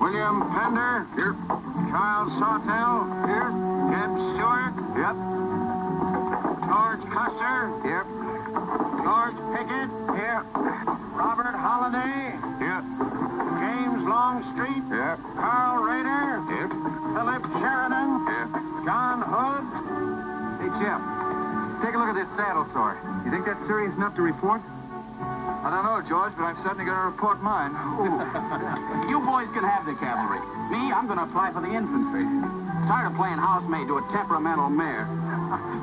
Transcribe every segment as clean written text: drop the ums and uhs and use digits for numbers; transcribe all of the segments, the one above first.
William Pender. Here. Charles Sawtell. Here. Jeb Stewart. Yep. George Custer. Yep. George Pickett. Here. Robert Holliday. Yep. James Longstreet. Yep. Carl Rader. Yep. Philip Sheridan. Yep. John Hood. Hey, Jim. Take a look at this saddle sore. You think that's serious enough to report? I don't know, George, but I'm certainly going to report mine. You boys can have the cavalry. Me, I'm going to apply for the infantry. Tired of playing housemaid to a temperamental mare.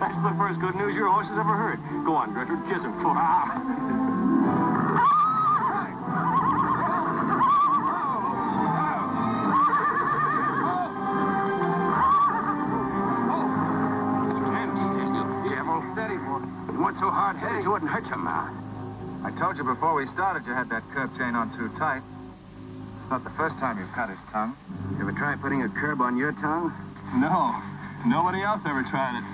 That's the first good news your horse has ever heard. Go on, Gertrude, kiss him for You weren't so hard-headed, you wouldn't hurt your mouth. I told you before we started you had that curb chain on too tight. It's not the first time you've cut his tongue. You ever try putting a curb on your tongue? No. Nobody else ever tried it.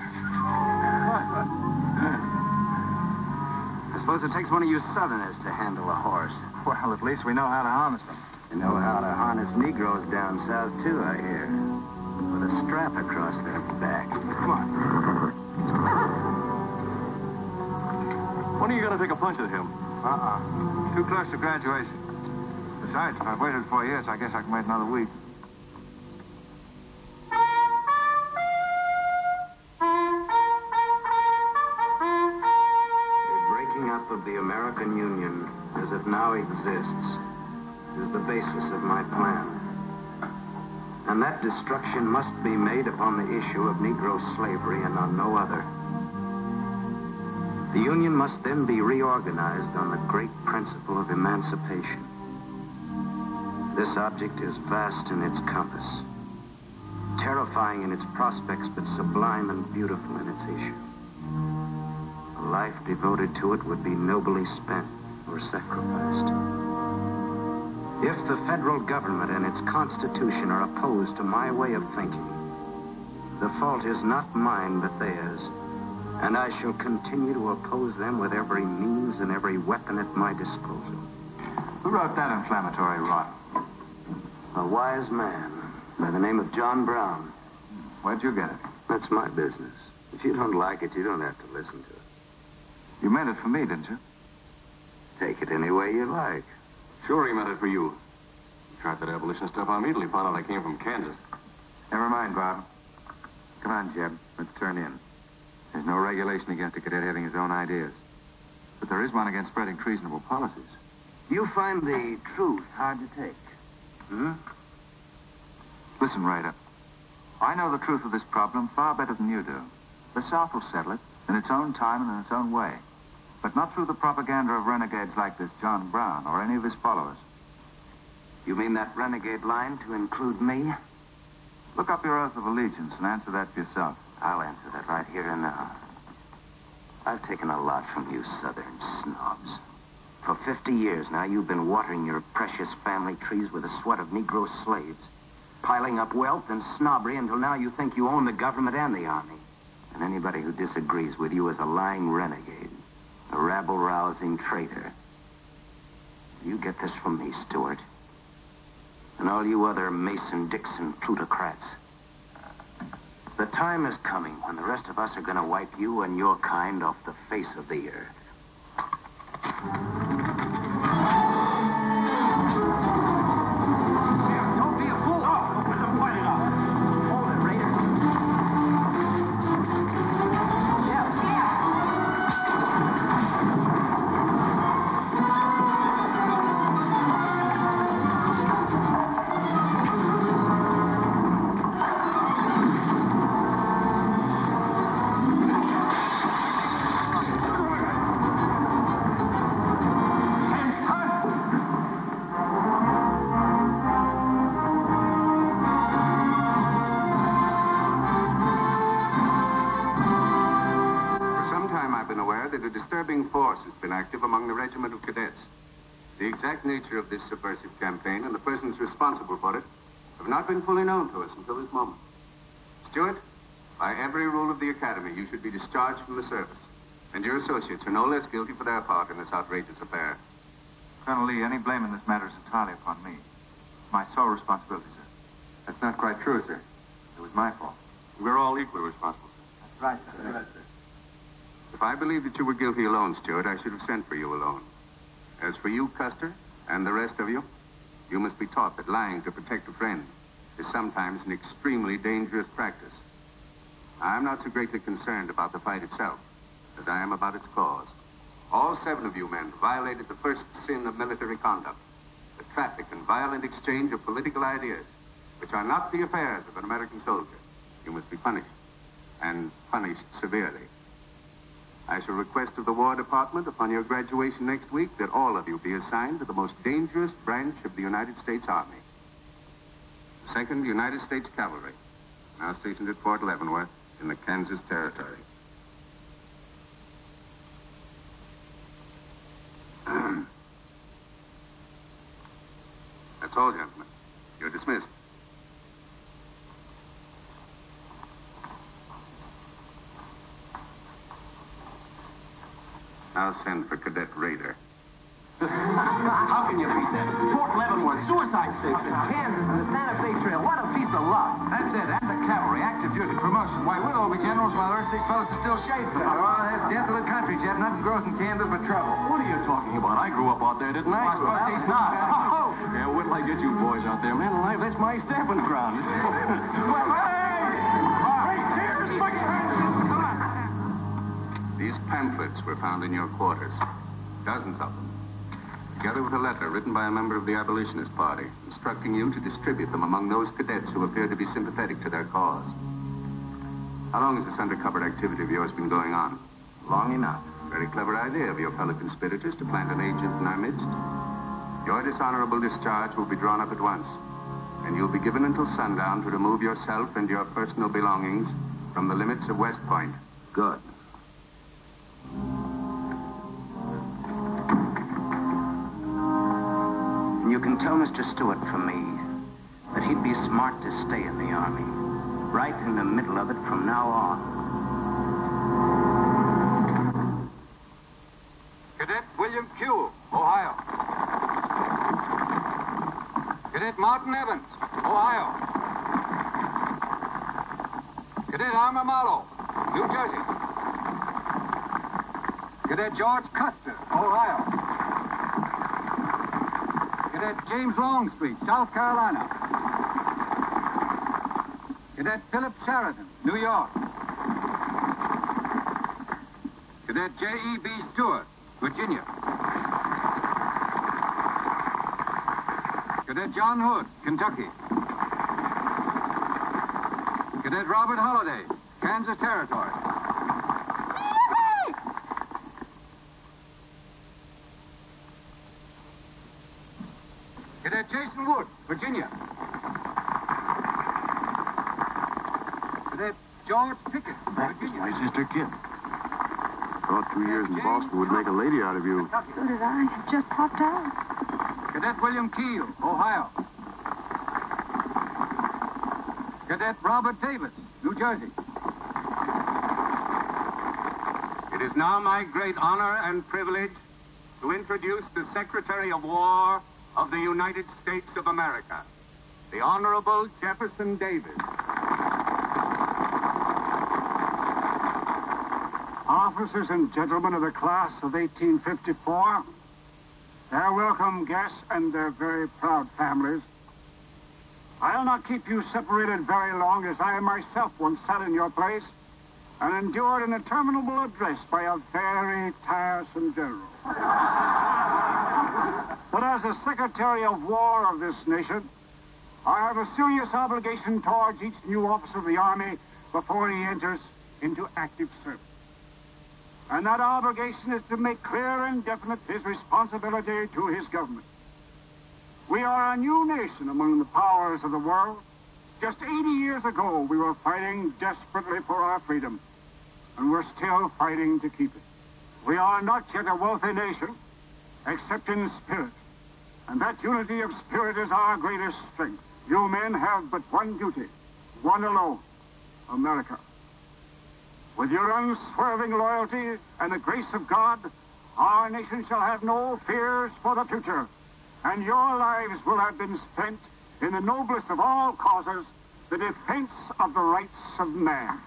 I suppose it takes one of you Southerners to handle a horse. Well, at least we know how to harness them. You know how to harness Negroes down south, too, I hear. With a strap across their back. Come on. When are you going to take a punch at him? Too close to graduation. Besides, if I've waited 4 years, I guess I can wait another week. The breaking up of the American Union, as it now exists, is the basis of my plan. And that destruction must be made upon the issue of Negro slavery and on no other. The Union must then be reorganized on the great principle of emancipation. This object is vast in its compass, terrifying in its prospects, but sublime and beautiful in its issue. A life devoted to it would be nobly spent or sacrificed. If the federal government and its constitution are opposed to my way of thinking, the fault is not mine but theirs. And I shall continue to oppose them with every means and every weapon at my disposal. Who wrote that inflammatory rot? A wise man by the name of John Brown. Where'd you get it? That's my business. If you don't like it, you don't have to listen to it. You meant it for me, didn't you? Take it any way you like. Sure he meant it for you. He tried that abolition stuff on me till he found out I came from Kansas. Never mind, Bob. Come on, Jeb. Let's turn in. There's no regulation against a cadet having his own ideas. But there is one against spreading treasonable policies. You find the truth hard to take. Listen, Ryder. I know the truth of this problem far better than you do. The South will settle it in its own time and in its own way. But not through the propaganda of renegades like this John Brown or any of his followers. You mean that renegade line to include me? Look up your oath of allegiance and answer that for yourself. I'll answer that right here and now. I've taken a lot from you Southern snobs. For 50 years now, you've been watering your precious family trees with the sweat of Negro slaves, piling up wealth and snobbery until now you think you own the government and the army. And anybody who disagrees with you is a lying renegade, a rabble-rousing traitor. You get this from me, Stewart. And all you other Mason-Dixon plutocrats. The time is coming when the rest of us are going to wipe you and your kind off the face of the earth. Don't be a fool. Oh, point it out. Hold it, Raider. Force has been active among the regiment of cadets. The exact nature of this subversive campaign and the persons responsible for it have not been fully known to us until this moment. Stewart, by every rule of the Academy, you should be discharged from the service. And your associates are no less guilty for their part in this outrageous affair. Colonel Lee, any blame in this matter is entirely upon me. my sole responsibility, sir. That's not quite true, sir. It was my fault. We're all equally responsible, sir. That's right, sir. Yes, sir. If I believed that you were guilty alone, Stewart, I should have sent for you alone. As for you, Custer, and the rest of you, you must be taught that lying to protect a friend is sometimes an extremely dangerous practice. I'm not so greatly concerned about the fight itself as I am about its cause. All 7 of you men violated the first sin of military conduct, the traffic and violent exchange of political ideas, which are not the affairs of an American soldier. You must be punished, and punished severely. I shall request of the War Department upon your graduation next week that all of you be assigned to the most dangerous branch of the United States Army. The 2nd United States Cavalry, now stationed at Fort Leavenworth in the Kansas Territory. That's all, gentlemen. You're dismissed. I'll send for Cadet Raider. How can you beat that? Fort Leavenworth, suicide station, Kansas, and the Santa Fe Trail. What a piece of luck. That's it. And the cavalry, active duty, promotion. Why, we'll all be generals while the rest of these fellas are still shaped. Oh, that's desolate country, Jeff. Nothing grows in Kansas but trouble. What are you talking about? I grew up out there, didn't I? I suppose he's not. Yeah, wait till I get you boys out there. Man alive, that's my stamping ground. Well, hey, cheers, my friends. These pamphlets were found in your quarters. Dozens of them. Together with a letter written by a member of the Abolitionist Party, instructing you to distribute them among those cadets who appear to be sympathetic to their cause. How long has this undercover activity of yours been going on? Long enough. Very clever idea of your fellow conspirators to plant an agent in our midst. Your dishonorable discharge will be drawn up at once, and you'll be given until sundown to remove yourself and your personal belongings from the limits of West Point. Good. You can tell Mr. Stewart from me that he'd be smart to stay in the Army, right in the middle of it from now on. Cadet William Pugh, Ohio. Cadet Martin Evans, Ohio. Cadet Armour Mallow, New Jersey. Cadet George Custer, Ohio. Cadet James Longstreet, South Carolina. Cadet Philip Sheridan, New York. Cadet J.E.B. Stewart, Virginia. Cadet John Hood, Kentucky. Cadet Robert Holliday, Kansas Territory. Cadet Jason Wood, Virginia. Cadet George Pickett, Virginia. My sister Kit. Thought 2 years in Boston would make a lady out of you. So did I. It just popped out. Cadet William Keel, Ohio. Cadet Robert Davis, New Jersey. It is now my great honor and privilege to introduce the Secretary of War of the United States of America, the Honorable Jefferson Davis. Officers and gentlemen of the class of 1854, their welcome guests and their very proud families, I'll not keep you separated very long, as I myself once sat in your place and endured an interminable address by a very tiresome general. But as the Secretary of War of this nation, I have a serious obligation towards each new officer of the Army before he enters into active service. And that obligation is to make clear and definite his responsibility to his government. We are a new nation among the powers of the world. Just 80 years ago, we were fighting desperately for our freedom, and we're still fighting to keep it. We are not yet a wealthy nation, except in spirit, and that unity of spirit is our greatest strength. You men have but one duty, one alone, America. With your unswerving loyalty and the grace of God, our nation shall have no fears for the future, and your lives will have been spent in the noblest of all causes, the defense of the rights of man.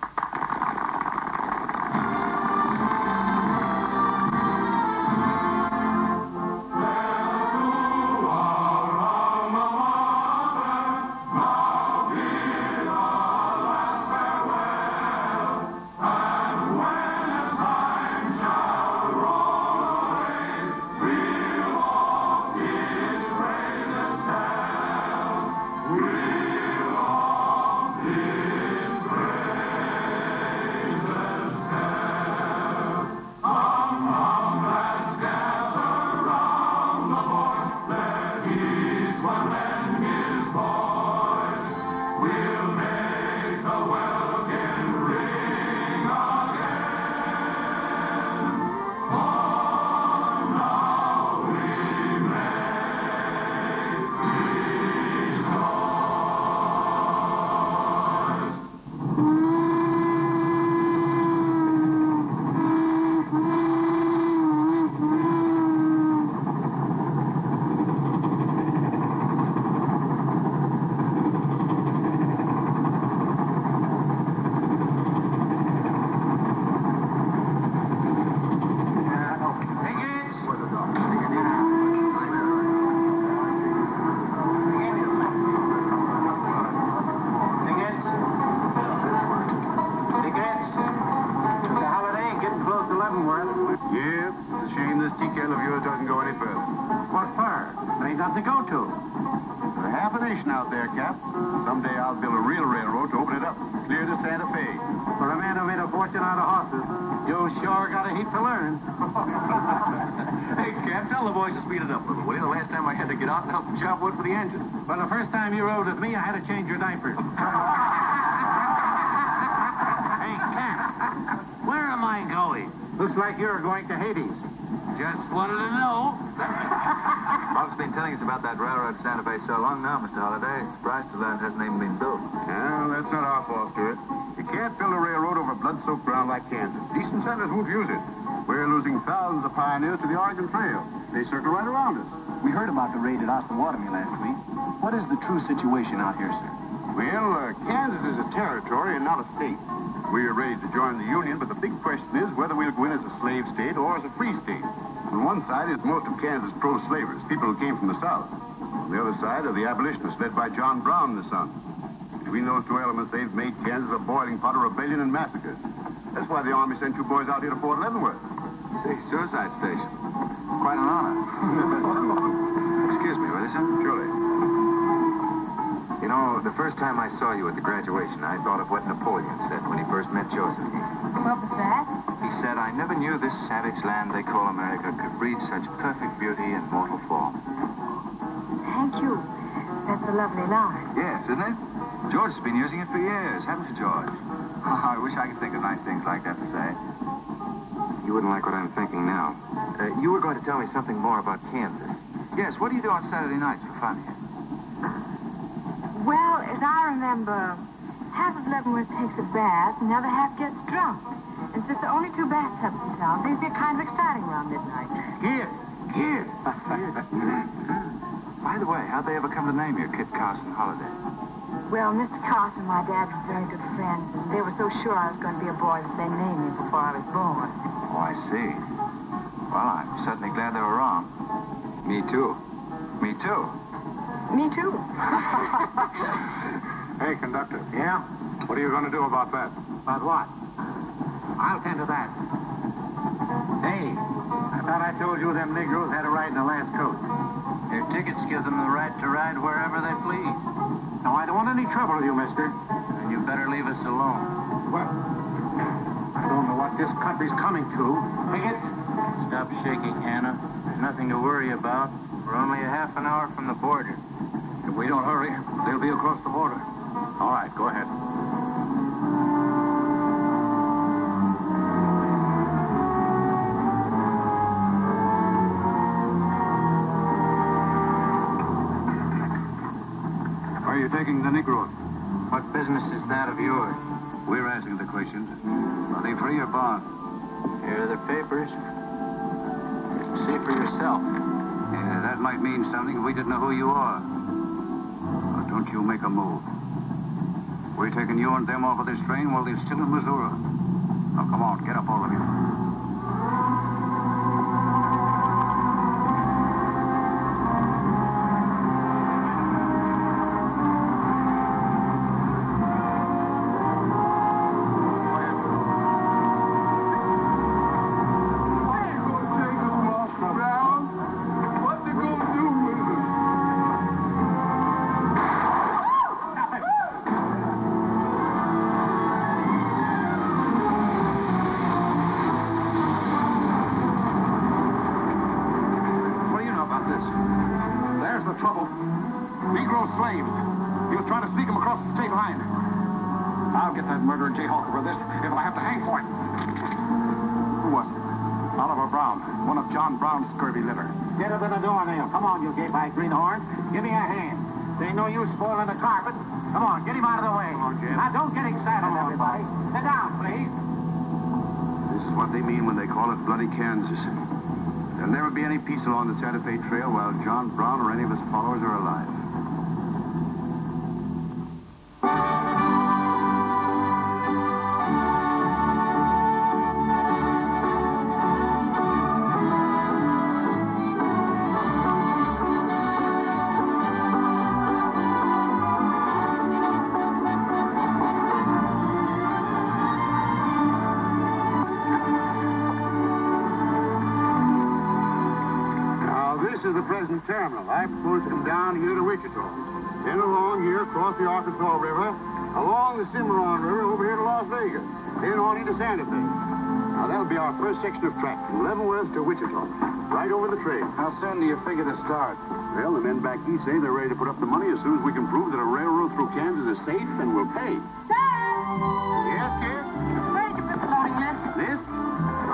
Well, the first time you rode with me, I had to change your diapers. Hey, Cap, where am I going? Looks like you're going to Hades. Just wanted to know. Bob's been telling us about that railroad Santa Fe so long now, Mr. Holliday. Surprised to learn it hasn't even been built. Well, that's not our fault, Stuart. You can't build a railroad over blood-soaked ground like Kansas. Decent settlers won't use it. We're losing thousands of pioneers to the Oregon Trail. They circle right around us. We heard about the raid at Osawatomie last week. What is the true situation out here, sir? Well, Kansas is a territory and not a state. We are ready to join the Union, but the big question is whether we'll go in as a slave state or as a free state. On one side is most of Kansas pro-slavers, people who came from the South. On the other side are the abolitionists led by John Brown and the Son. Between those two elements, they've made Kansas a boiling pot of rebellion and massacre. That's why the Army sent 2 boys out here to Fort Leavenworth. Say, suicide station. Quite an honor. Excuse me, will you, sir? Surely. You know, the first time I saw you at the graduation, I thought of what Napoleon said when he first met Josephine. What was that? He said, I never knew this savage land they call America could breed such perfect beauty and mortal form. Thank you. That's a lovely line. Yes, isn't it? George has been using it for years, haven't you, George? Oh, I wish I could think of nice things like that to say. You wouldn't like what I'm thinking now. You were going to tell me something more about Kansas. Yes, what do you do on Saturday nights for fun here? Well, as I remember, half of Leavenworth takes a bath and the other half gets drunk. And since there are only 2 bathtubs in town, things get kind of exciting around midnight. Here. By the way, how'd they ever come to name you Kit Carson Holiday? Well, Mr. Carson and my dad were very good friends, and they were so sure I was going to be a boy that they named me before I was born. Oh, I see. Well, I'm certainly glad they were wrong. Me too. Me too. Me too. Hey, conductor. Yeah? What are you going to do about that? About what? I'll tend to that. Hey, I thought I told you them Negroes had a right in the last coach. Their tickets give them the right to ride wherever they please. Now, I don't want any trouble with you, mister. And you better leave us alone. Well, I don't know what this country's coming to. Tickets? Stop shaking, Hannah. There's nothing to worry about. We're only a half an hour from the border. If we don't hurry, they'll be across the border. All right, go ahead. Are you taking the Negroes? What business is that of yours? We're asking the questions. Are they free or bond? Here are the papers. See for yourself. Yeah, that might mean something if we didn't know who you are. I'll make a move. We're taking you and them off of this train while they're still in Missouri. Now, come on, get up, all of you. Greenhorn, give me a hand. There ain't no use spoiling the carpet. Come on, get him out of the way. Come on, Jim. Now, don't get excited, everybody. Sit down, please. This is what they mean when they call it bloody Kansas. There'll never be any peace along the Santa Fe Trail while John Brown or any of his followers are alive. Terminal. I propose to come down here to Wichita, then along here across the Arkansas River, along the Cimarron River over here to Las Vegas, then on into Santa Fe. Now that'll be our first section of track from Leavenworth to Wichita, right over the trail. How soon do you figure to start? Well, the men back east say they're ready to put up the money as soon as we can prove that a railroad through Kansas is safe and will pay. Dad! Yes, kid? Where did you put the loading list? List?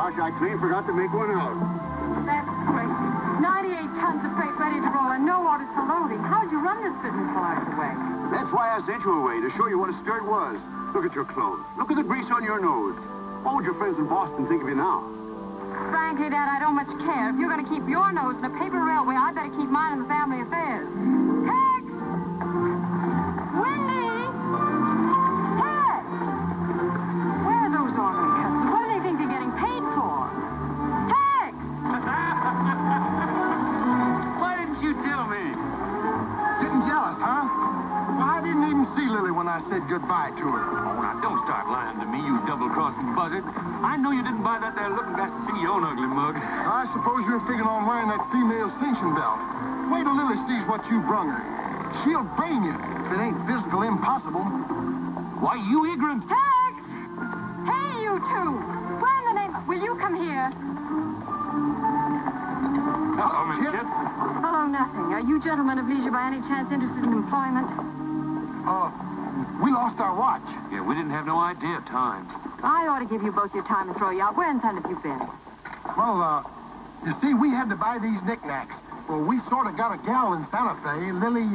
Gosh, I clean forgot to make one out. That's great. 98 tons of freight ready to roll and no orders for loading. How'd you run this business while I was away? That's why I sent you away, to show you what a skirt was. Look at your clothes. Look at the grease on your nose. What would your friends in Boston think of you now? Frankly, Dad, I don't much care. If you're going to keep your nose in a paper railway, I'd better keep mine in the family affairs. Tex! Wendy! Tex! Where are those orderly cuts? What do they think they're getting paid for? Tex! Why didn't you tell me? Getting jealous, huh? Well, I didn't even see Lily when I said goodbye to her. Oh, now, don't start lying to me, you double-crossing buzzard. I know you didn't buy that there looking glass to see your own ugly mug. I suppose you're figuring on wearing that female cinching belt. Wait till Lily sees what you brung her. She'll brain you if it ain't physical impossible. Why, you ignorant... Tex! Hey, you two! Where in the name... Will you come here? Hello, Miss Chip. Hello, nothing. Are you gentlemen of leisure by any chance interested in employment? We lost our watch. Yeah, we didn't have no idea of time. I ought to give you both your time and throw you out. Where in town have you been? Well, you see, we had to buy these knickknacks. Well, we sort of got a gal in Santa Fe, Lily,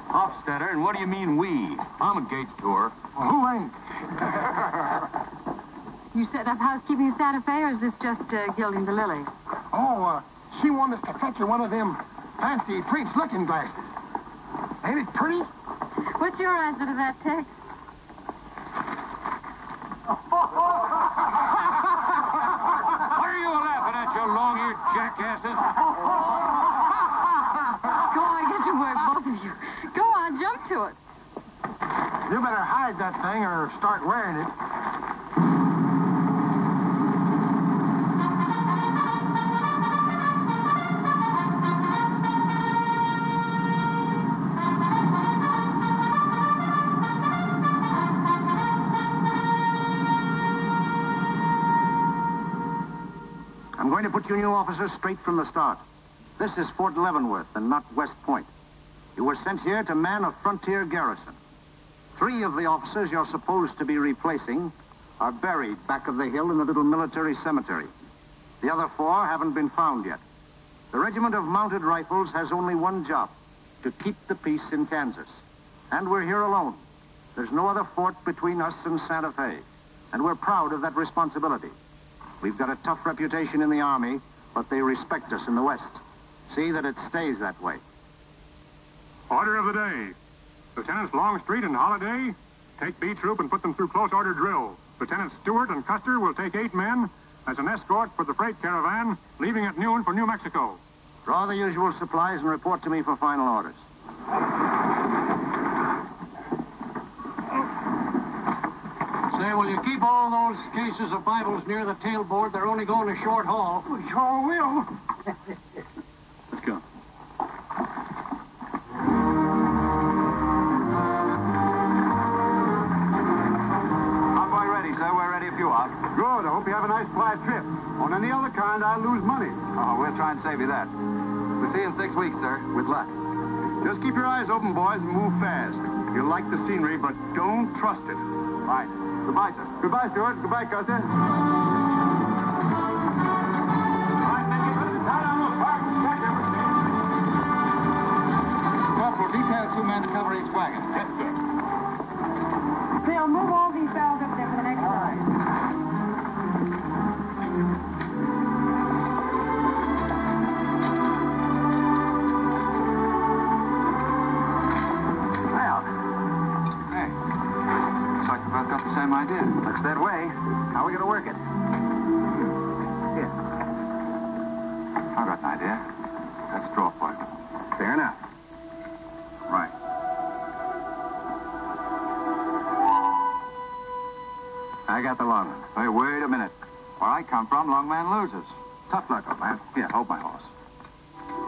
Hofstadter, and what do you mean we? I'm engaged to her. Well, who ain't? You set up housekeeping in Santa Fe, or is this just gilding the lily? Oh, she wanted us to fetch her one of them fancy French looking glasses. Ain't it pretty? What's your answer to that, Tex? What are you laughing at, you long-eared jackasses? Go on, get your work, both of you. Go on, jump to it. You better hide that thing or start wearing it. I'm going to put you new officers straight from the start. This is Fort Leavenworth and not West Point. You were sent here to man a frontier garrison. 3 of the officers you're supposed to be replacing are buried back of the hill in the little military cemetery. The other 4 haven't been found yet. The Regiment of Mounted Rifles has only one job, to keep the peace in Kansas. And we're here alone. There's no other fort between us and Santa Fe, and we're proud of that responsibility. We've got a tough reputation in the Army, but they respect us in the West. See that it stays that way. Order of the day. Lieutenants Longstreet and Holiday take B Troop and put them through close order drill. Lieutenants Stewart and Custer will take 8 men as an escort for the freight caravan, leaving at noon for New Mexico. Draw the usual supplies and report to me for final orders. Say, will you keep all those cases of Bibles near the tailboard? They're only going a short haul. We sure will. Let's go. Convoy ready, sir. We're ready if you are. Good. I hope you have a nice quiet trip. On any other kind, I'll lose money. Oh, we'll try and save you that. We'll see you in 6 weeks, sir. With luck. Just keep your eyes open, boys, and move fast. You'll like the scenery, but don't trust it. Right. Goodbye, sir. Goodbye, Stuart. Goodbye, Custer. Corporal, detail 2 men to cover each wagon. Yes, sir. Bill, move all these barrels up there for the next time. Well, hey, looks like we've both got the same idea. Looks that way. How are we going to work it? Here. I've got an idea. Let's draw for it. Fair enough. Right. I got the long one. Hey, wait a minute. Where I come from, long man loses. Tough luck, old man. Here, hold my horse. 1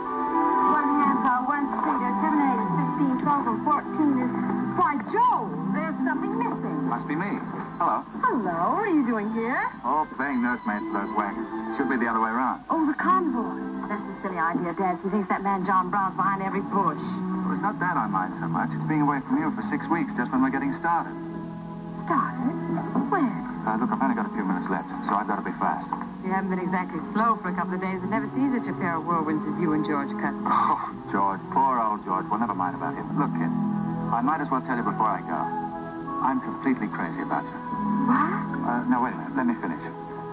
half hour, 1 seater, 7 and 8 is 15, 12 and 14 is... Why, Joe, there's something missing. Must be me. Hello. Hello, what are you doing here? Oh, playing nursemaid for those wagons. Should be the other way around. Oh, the convoy. That's a silly idea, Dad. He thinks that man John Brown's behind every bush. Well, it's not that I mind so much. It's being away from you for 6 weeks, just when we're getting started. Started? When? Look, I've only got a few minutes left, so I've got to be fast. You haven't been exactly slow for a couple of days. I've never seen such a pair of whirlwinds as you and George Custer. Oh, George. Poor old George. Well, never mind about him. Look, kid, I might as well tell you before I go. I'm completely crazy about you. What? Now, wait a minute. Let me finish.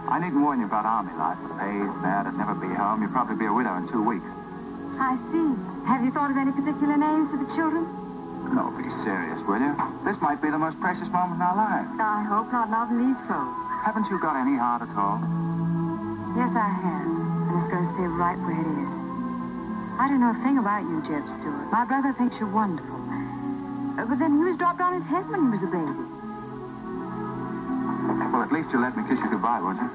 I needn't warn you about army life. The pay's bad. I'd never be home. You'd probably be a widow in 2 weeks. I see. Have you thought of any particular names for the children? No, be serious, will you? This might be the most precious moment in our lives. I hope not, not in these clothes. Haven't you got any heart at all? Yes, I have. And it's going to stay right where it is. I don't know a thing about you, Jeb Stewart. My brother thinks you're wonderful. But then he was dropped on his head when he was a baby. Well, at least you'll let me kiss you goodbye, won't you?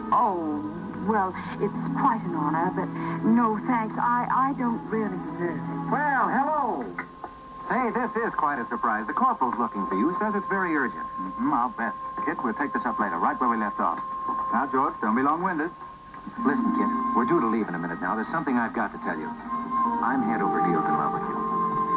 Oh, well, it's quite an honor, but no thanks. I don't really deserve it. Well, hello. Say, this is quite a surprise. The corporal's looking for you. Says it's very urgent. I'll bet. Kit, we'll take this up later, right where we left off. Now, George, don't be long-winded. Listen, kid, we're due to leave in a minute now. There's something I've got to tell you. I'm head over heels in love with you.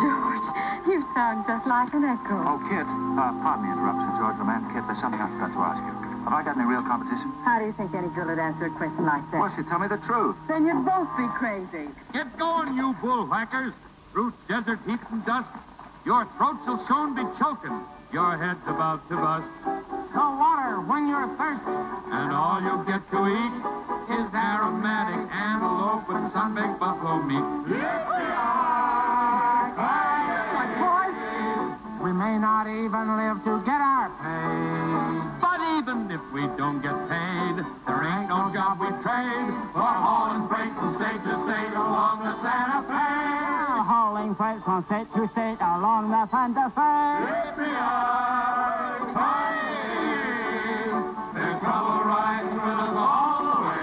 George, you sound just like an echo. Oh, Kit, pardon the interruption, George, but man, Kit, there's something I forgot to ask you. Have I got any real competition? How do you think any girl would answer a question like that? Well, she tell me the truth. Then you'd both be crazy. Get going, you bullwhackers. Through desert heat and dust, your throats will soon be choking. Your head's about to bust. No water when you're thirsty. And all you'll get to eat is aromatic antelope with sun-baked buffalo meat. But boys, We may not even live to get our pay. But even if we don't get paid, there ain't no job we trade for hauling freight from state to state along the Santa Fe. Hauling freight from state to state along the Santa Fe. There's trouble riding with us all the way.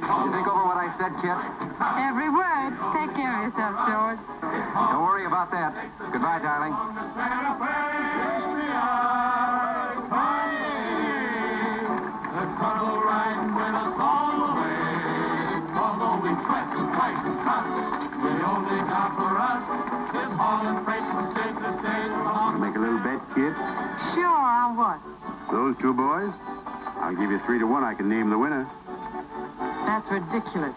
Did you think over what I said, Kit? every word. Take care of yourself, George. Don't worry about that. Goodbye, darling. There's trouble riding with us all the way. Although we sweat and fight and cuss, the only job for us is hauling freight from state to state along. Make a little bet, kid. Sure, on what? Those two boys? I'll give you 3 to 1. I can name the winner. That's ridiculous.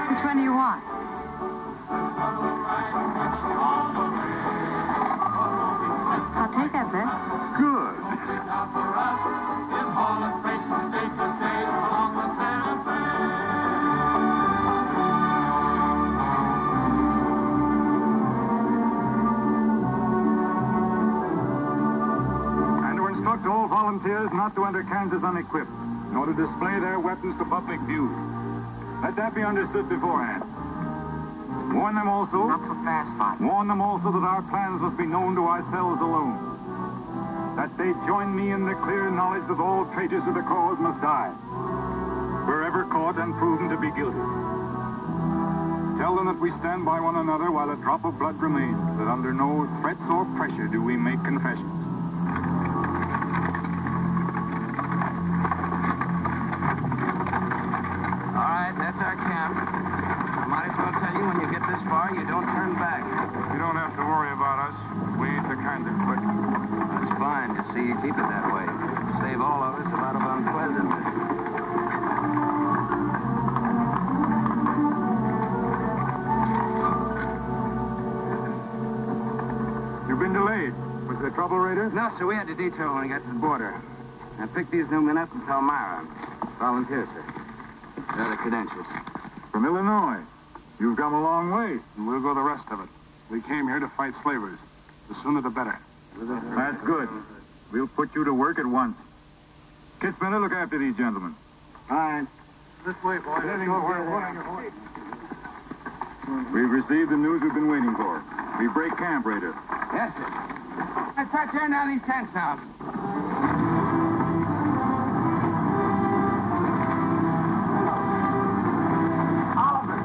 Which one do you want? I'll take that bet. Good. out to all volunteers not to enter Kansas unequipped, nor to display their weapons to public view. Let that be understood beforehand. Warn them also... Not so fast, Father. Warn them also that our plans must be known to ourselves alone. That they join me in the clear knowledge that all traitors to the cause must die, wherever caught and proven to be guilty. Tell them that we stand by one another while a drop of blood remains, that under no threats or pressure do we make confessions. All right, that's our camp. I might as well tell you when you get this far, you don't turn back. You don't have to worry about us. We ain't the kind that quit. That's fine. Just see you keep it that way. Save all of us a lot of unpleasantness. You've been delayed. Was there trouble, Raiders? No, sir, we had to detour when we got to the border. I picked these new men up from Palmyra. Volunteer, sir. They're the credentials. From Illinois. You've come a long way, and we'll go the rest of it. We came here to fight slavers. The sooner the better. That's good. We'll put you to work at once. Kid Spinner, look after these gentlemen. Fine. This way, boy. We've received the news we've been waiting for. We break camp, Raider. Yes, sir. Let's start tearing down these tents now. Oliver.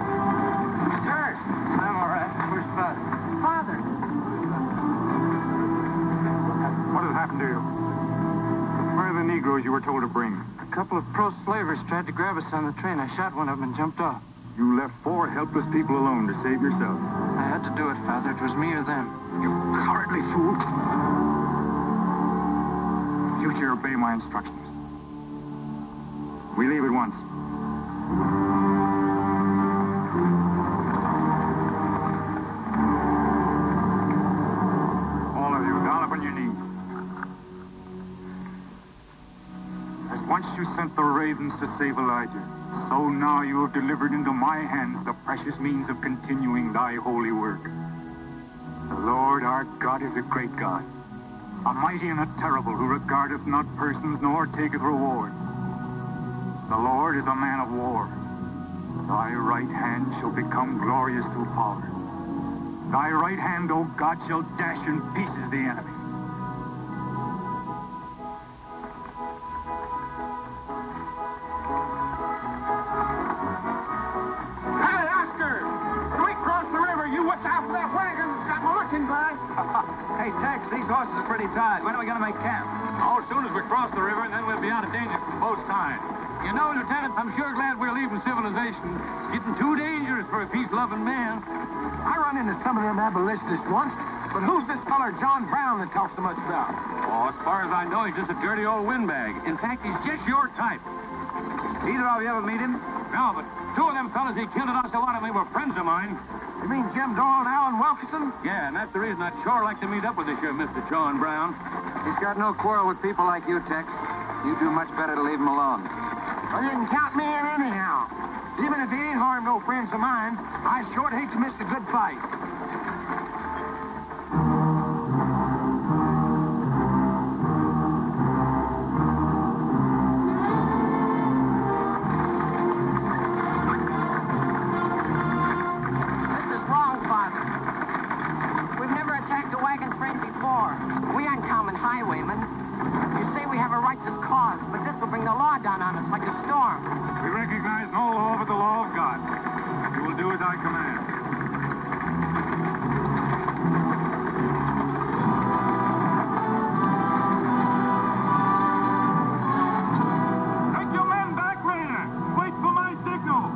Sir. I'm all right. Where's Father? Father. What has happened to you? Where are the Negroes you were told to bring? A couple of pro-slavers tried to grab us on the train. I shot one of them and jumped off. You left 4 helpless people alone to save yourself. I had to do it, Father. It was me or them. You cowardly fool. Future, obey my instructions. We leave at once. All of you, down upon your knees. As once you sent the ravens to save Elijah, so now you have delivered into my hands the precious means of continuing thy holy work. The Lord our God is a great God, a mighty and a terrible, who regardeth not persons nor taketh reward. The Lord is a man of war. Thy right hand shall become glorious through power. Thy right hand, O God, shall dash in pieces the enemy. Hey, Tex, these horses are pretty tired. When are we going to make camp? Oh, as soon as we cross the river, and then we'll be out of danger from both sides. You know, Lieutenant, I'm sure glad we're leaving civilization. It's getting too dangerous for a peace-loving man. I run into some of them abolitionists once, but who's this feller John Brown that talks so much about? Oh, as far as I know, he's just a dirty old windbag. In fact, he's just your type. Either of you ever meet him? No, but 2 of them fellas he killed at Osawatomie were friends of mine. You mean Jim Doyle and Alan Wilkerson? Yeah, and that's the reason I'd sure like to meet up with this here Mr. John Brown. He's got no quarrel with people like you, Tex. You do much better to leave him alone. Well, you can count me in anyhow. Even if he ain't harmed no friends of mine, I sure hate to miss a good fight. We aren't common highwaymen. You say we have a righteous cause, but this will bring the law down on us like a storm. We recognize no law but the law of God. You will do as I command. Take your men back, Raider. Wait for my signal.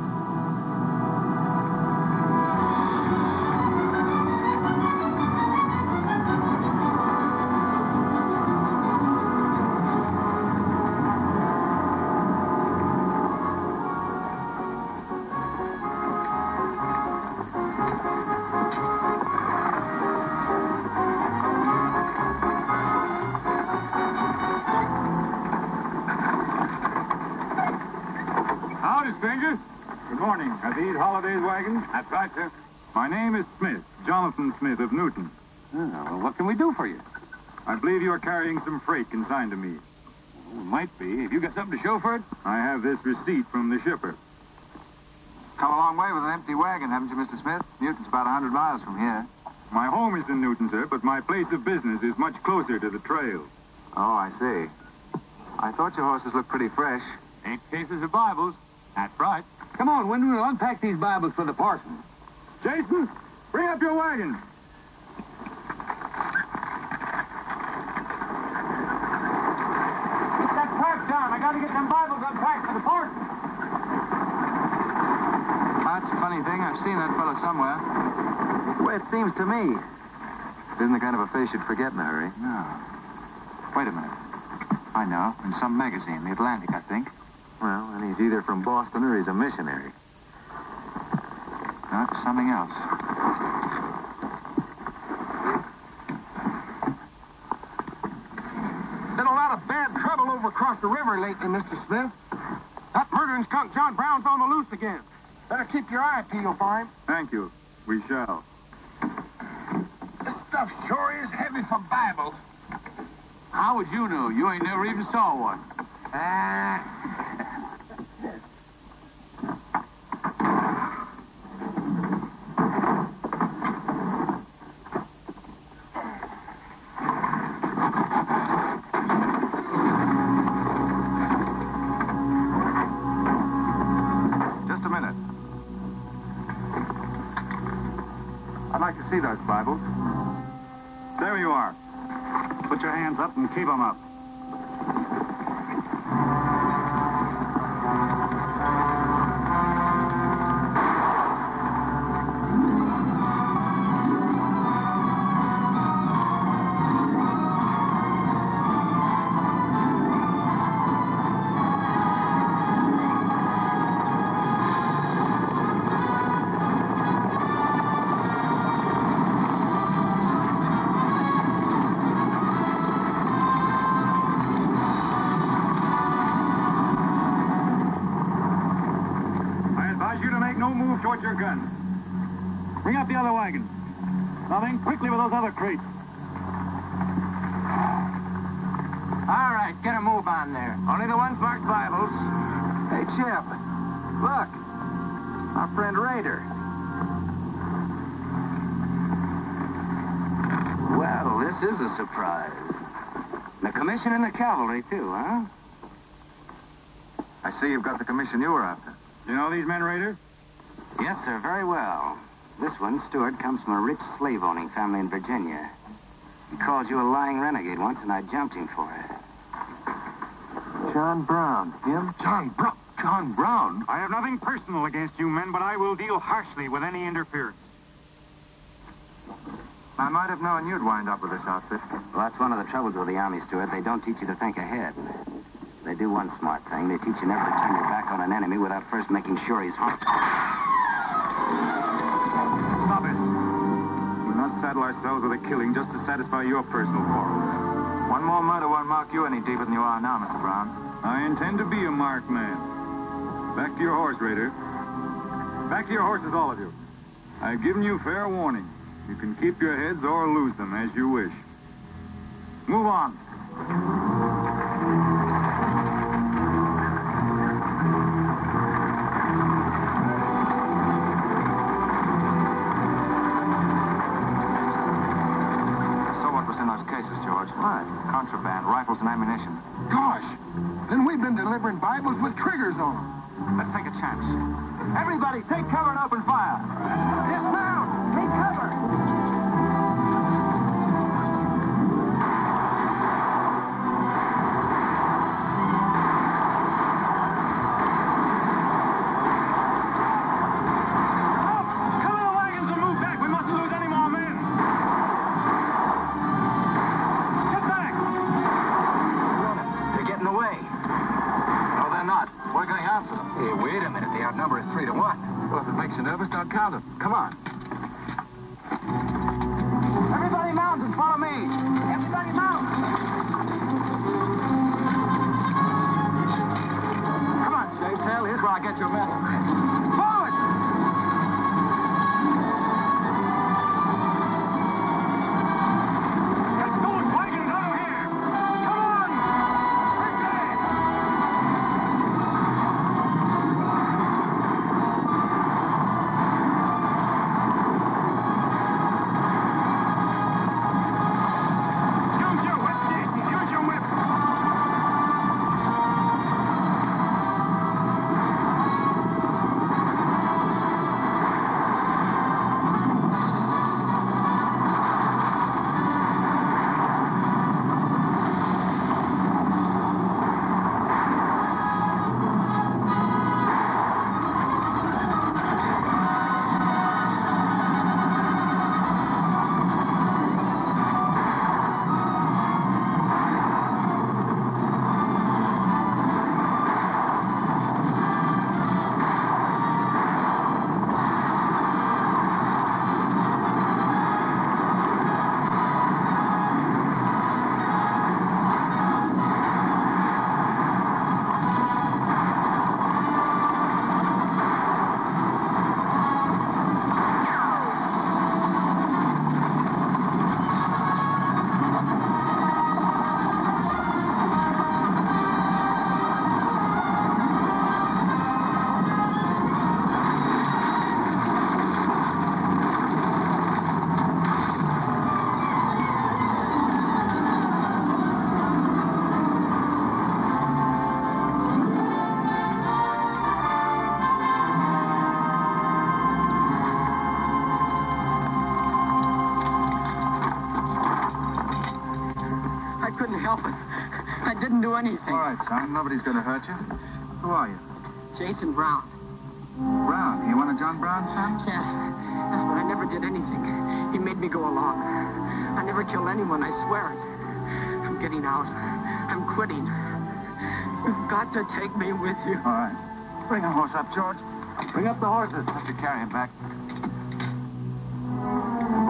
Stranger. Good morning. Are these Holliday's wagons? That's right, sir. My name is Smith, Jonathan Smith of Newton. Oh, well, what can we do for you? I believe you are carrying some freight consigned to me. Well, it might be. Have you got something to show for it? I have this receipt from the shipper. Come a long way with an empty wagon, haven't you, Mr. Smith? Newton's about 100 miles from here. My home is in Newton, sir, but my place of business is much closer to the trail. Oh, I see. I thought your horses looked pretty fresh. 8 cases of Bibles. That's right. Come on, Wyndham, we'll unpack these Bibles for the parson. Jason, bring up your wagon. Get that pack down. I got to get them Bibles unpacked for the parson. That's a funny thing. I've seen that fellow somewhere. The way it seems to me. It isn't the kind of a face you'd forget in a hurry. No. Wait a minute. I know. In some magazine, the Atlantic, I think. Well, then he's either from Boston or he's a missionary. No, it's something else. Been a lot of bad trouble over across the river lately, Mr. Smith. That murdering skunk John Brown's on the loose again. Better keep your eye peeled for him. Thank you. We shall. This stuff sure is heavy for Bibles. How would you know? You ain't never even saw one. Just a minute. I'd like to see those Bibles. There you are. Put your hands up and keep them up. Towards your gun. Bring up the other wagon. Now then, quickly with those other crates. All right, get a move on there. Only the ones marked Bibles. Hey, Chip. Look. Our friend Raider. Well, this is a surprise. The commission in the cavalry, too, huh? I see you've got the commission you were after. You know these men, Raider? Yes, sir, very well. This one, Stewart, comes from a rich slave-owning family in Virginia. He called you a lying renegade once, and I jumped him for it. John Brown. Him? John Brown? I have nothing personal against you men, but I will deal harshly with any interference. I might have known you'd wind up with this outfit. Well, that's one of the troubles with the Army, Stewart. They don't teach you to think ahead. They do one smart thing. They teach you never to turn your back on an enemy without first making sure he's hurt. Stop it. We must saddle ourselves with a killing just to satisfy your personal quarrels. One more murder won't mark you any deeper than you are now, Mr. Brown. I intend to be a marked man. Back to your horse, Raider. Back to your horses, all of you. I've given you fair warning. You can keep your heads or lose them as you wish. Move on. What? Contraband, rifles and ammunition. Gosh, then we've been delivering Bibles with triggers on them. Let's take a chance. Everybody, take cover and open fire. Dismount! Take cover! Number is 3 to 1. Well, if it makes you nervous, don't count them. Come on. Everybody mount and follow me. Everybody mount. Come on, Shave Tail. Here's where I get your medal. Forward! Let's go and wagon it up. couldn't help it. I didn't do anything. All right, son. Nobody's going to hurt you. Who are you? Jason Brown. Brown. You one of John Brown's sons? Yes. Yes, but I never did anything. He made me go along. I never killed anyone, I swear it. I'm getting out. I'm quitting. You've got to take me with you. All right. Bring a horse up, George. Bring up the horses. Have to carry him back. The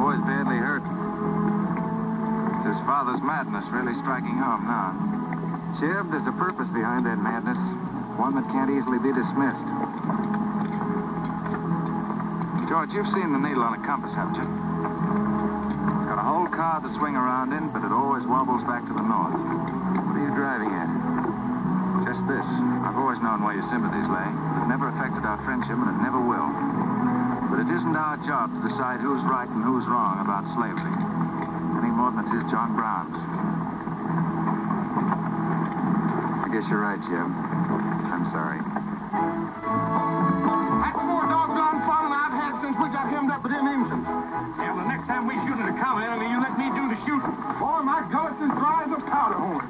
boy's badly hurt. It's his father's madness really striking home now. Chev, there's a purpose behind that madness. One that can't easily be dismissed. George, you've seen the needle on a compass, haven't you? Got a whole car to swing around in, but it always wobbles back to the north. What are you driving at? Just this. I've always known where your sympathies lay. It never affected our friendship, and it never will. But it isn't our job to decide who's right and who's wrong about slavery. Any more than it is John Brown's. I guess you're right, Jim. I'm sorry. That's more doggone fun than I've had since we got hemmed up with them Indians. Yeah, well, the next time we shoot at a cow, enemy, you let me do the shooting. Boy, my gullet's as dry as a powder horn.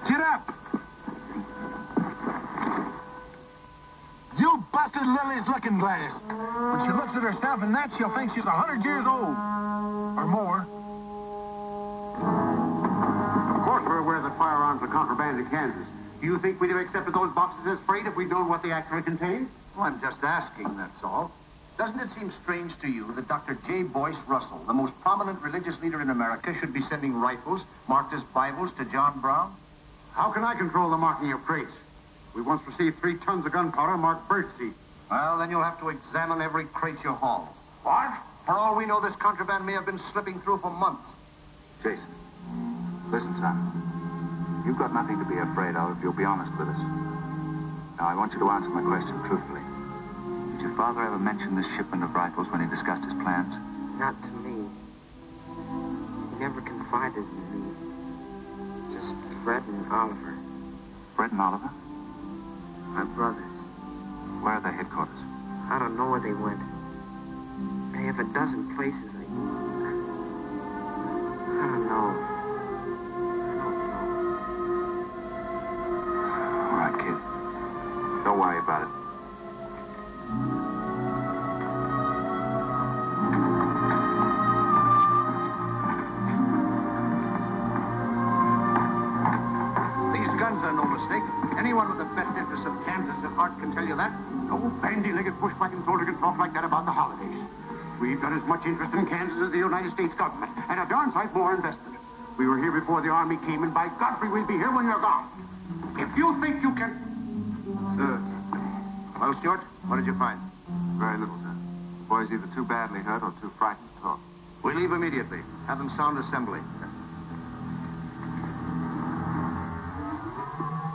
Get up! You busted Lily's looking glass. When she looks at herself in that, she'll think she's 100 years old. Or more. Of course we're aware that firearms are contraband in Kansas. Do you think we'd have accepted those boxes as freight if we'd known what they actually contained? Well, I'm just asking, that's all. Doesn't it seem strange to you that Dr. J. Boyce Russell, the most prominent religious leader in America, should be sending rifles marked as Bibles to John Brown? How can I control the marking of crates? We once received 3 tons of gunpowder marked birdseed. Well, then you'll have to examine every crate you haul. What? For all we know, this contraband may have been slipping through for months. Jason, listen, son. You've got nothing to be afraid of if you'll be honest with us. Now, I want you to answer my question truthfully. Did your father ever mention this shipment of rifles when he discussed his plans? Not to me. He never confided in me. Just Fred and Oliver. Fred and Oliver? My brothers. Where are their headquarters? I don't know where they went. They have a dozen places. I don't know. All right, kid. Don't worry about it. These guns are no mistake. Anyone with the best interests of Kansas at heart can tell you that. No bandy-legged bushwhacking soldier can talk like that about the holidays. We've got as much interest in Kansas as the United States government, and a darn sight more invested. We were here before the Army came, and by Godfrey, we'll be here when you're gone. If you think you can... Sir. Well, Stuart, what did you find? Very little, sir. The boy's either too badly hurt or too frightened to talk. We leave immediately. Have them sound assembly.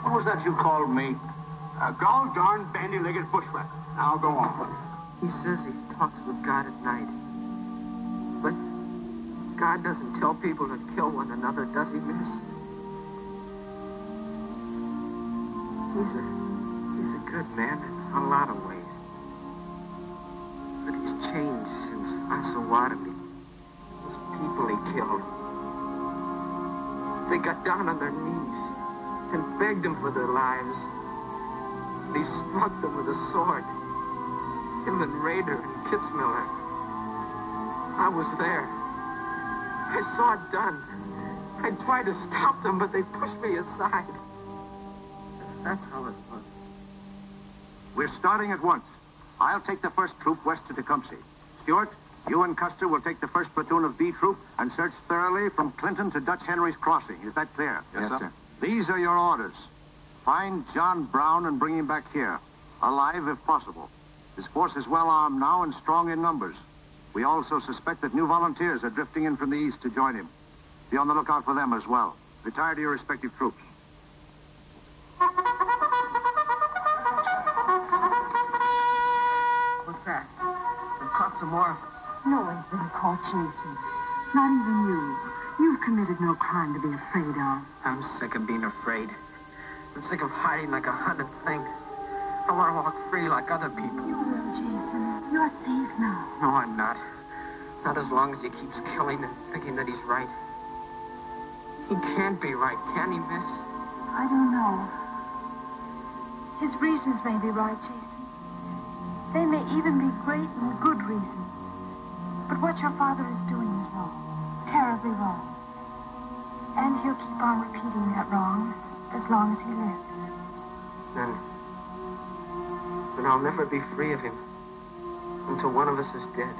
What was that you called me? A gall-darn bandy-legged bushwhacker. Now go on. He says he talks with God at night. But God doesn't tell people to kill one another, does he, miss? He's a good man in a lot of ways. But he's changed since Osawatomie. Those people he killed. They got down on their knees and begged him for their lives. And he struck them with a sword. Him and Rader and Kitzmiller. I was there. I saw it done. I tried to stop them, but they pushed me aside. That's how it was. We're starting at once. I'll take the first troop west to Tecumseh. Stuart, you and Custer will take the first platoon of B Troop and search thoroughly from Clinton to Dutch Henry's Crossing. Is that clear? Yes, sir. These are your orders. Find John Brown and bring him back here, alive if possible. His force is well armed now and strong in numbers. We also suspect that new volunteers are drifting in from the east to join him. Be on the lookout for them as well. Retire to your respective troops. What's that? They've caught some more of us. No one's been caught, Jason. Not even you. You've committed no crime to be afraid of. I'm sick of being afraid. I'm sick of hiding like a hunted thing. I want to walk free like other people. You will, Jason. You're safe now. No, I'm not. Not as long as he keeps killing and thinking that he's right. He can't be right, can he, miss? I don't know. His reasons may be right, Jason. They may even be great and good reasons. But what your father is doing is wrong. Terribly wrong. And he'll keep on repeating that wrong as long as he lives. Then I'll never be free of him until one of us is dead.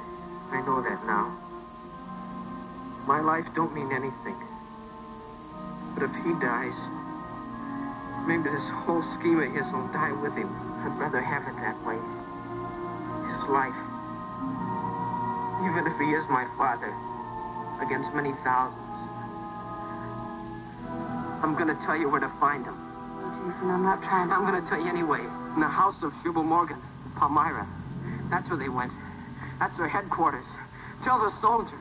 I know that now. My life don't mean anything. But if he dies, maybe this whole scheme of his will die with him. I'd rather have it that way. His life. Even if he is my father, against many thousands. I'm gonna tell you where to find him. Jason, I'm not trying to... I'm gonna tell you anyway. In the house of Shubal Morgan, Palmyra. That's where they went. That's their headquarters. Tell the soldiers.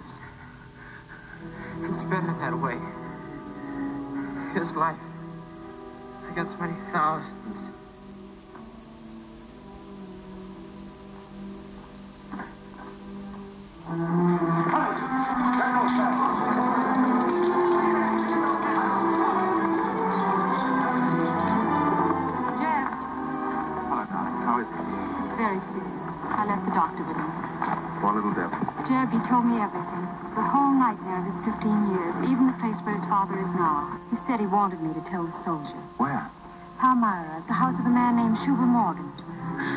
It's better that way. His life against many thousands. Jeb, he told me everything. The whole nightmare of his 15 years, even the place where his father is now. He said he wanted me to tell the soldiers. Where? Palmyra, at the house of a man named Shubal Morgan.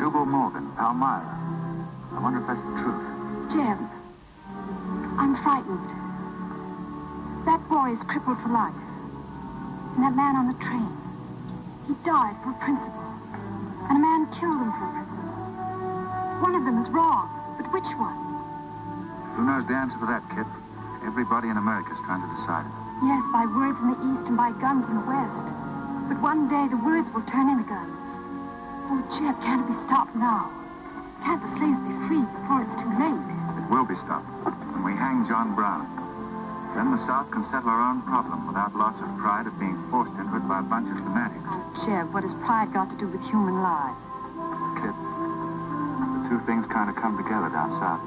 Shubal Morgan, Palmyra. I wonder if that's the truth. Jeb, I'm frightened. That boy is crippled for life. And that man on the train, he died for a principle. And a man killed him for a principle. One of them is wrong, but which one? Who knows the answer to that, kid? Everybody in America's trying to decide it. Yes, by words in the East and by guns in the West. But one day the words will turn into guns. Oh, Jeb, can't it be stopped now? Can't the slaves be freed before it's too late? It will be stopped when we hang John Brown. Then the South can settle our own problem without loss of pride of being forced into it by a bunch of fanatics. Oh, Jeb, what has pride got to do with human lives? Kid, the two things kind of come together down south.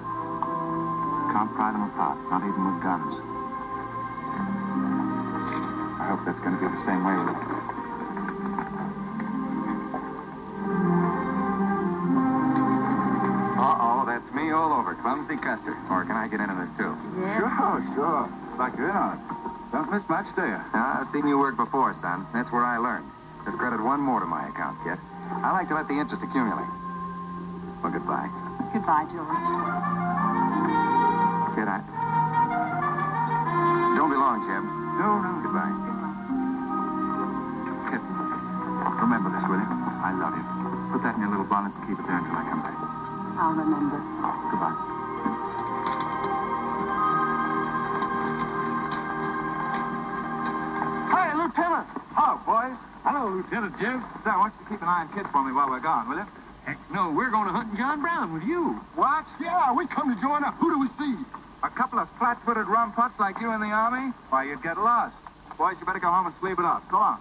Can't pry them apart, not even with guns. I hope that's going to be the same way with it. Uh-oh, that's me all over. Clumsy Custer. Or can I get into this, too? Yeah. Sure. Like you're in on it. Don't miss much, do you? I've seen you work before, son. That's where I learned. Just credit one more to my account, kid. I like to let the interest accumulate. Well, goodbye. Goodbye, George. Kid, don't be long, Jeb. No, goodbye. Kid, remember this, will you? I love you. Put that in your little bonnet and keep it there until I come back. I'll remember. Goodbye. Hey, Lieutenant! Hello, boys. Hello, Lieutenant Jeb. So, I want you to keep an eye on Kid for me while we're gone, will you? Heck no, we're going to hunt John Brown with you. What? Yeah, we come to join up. Who do we see? A couple of flat-footed rumputs like you in the Army? Why, you'd get lost. Boys, you better go home and sleep it off. Go on.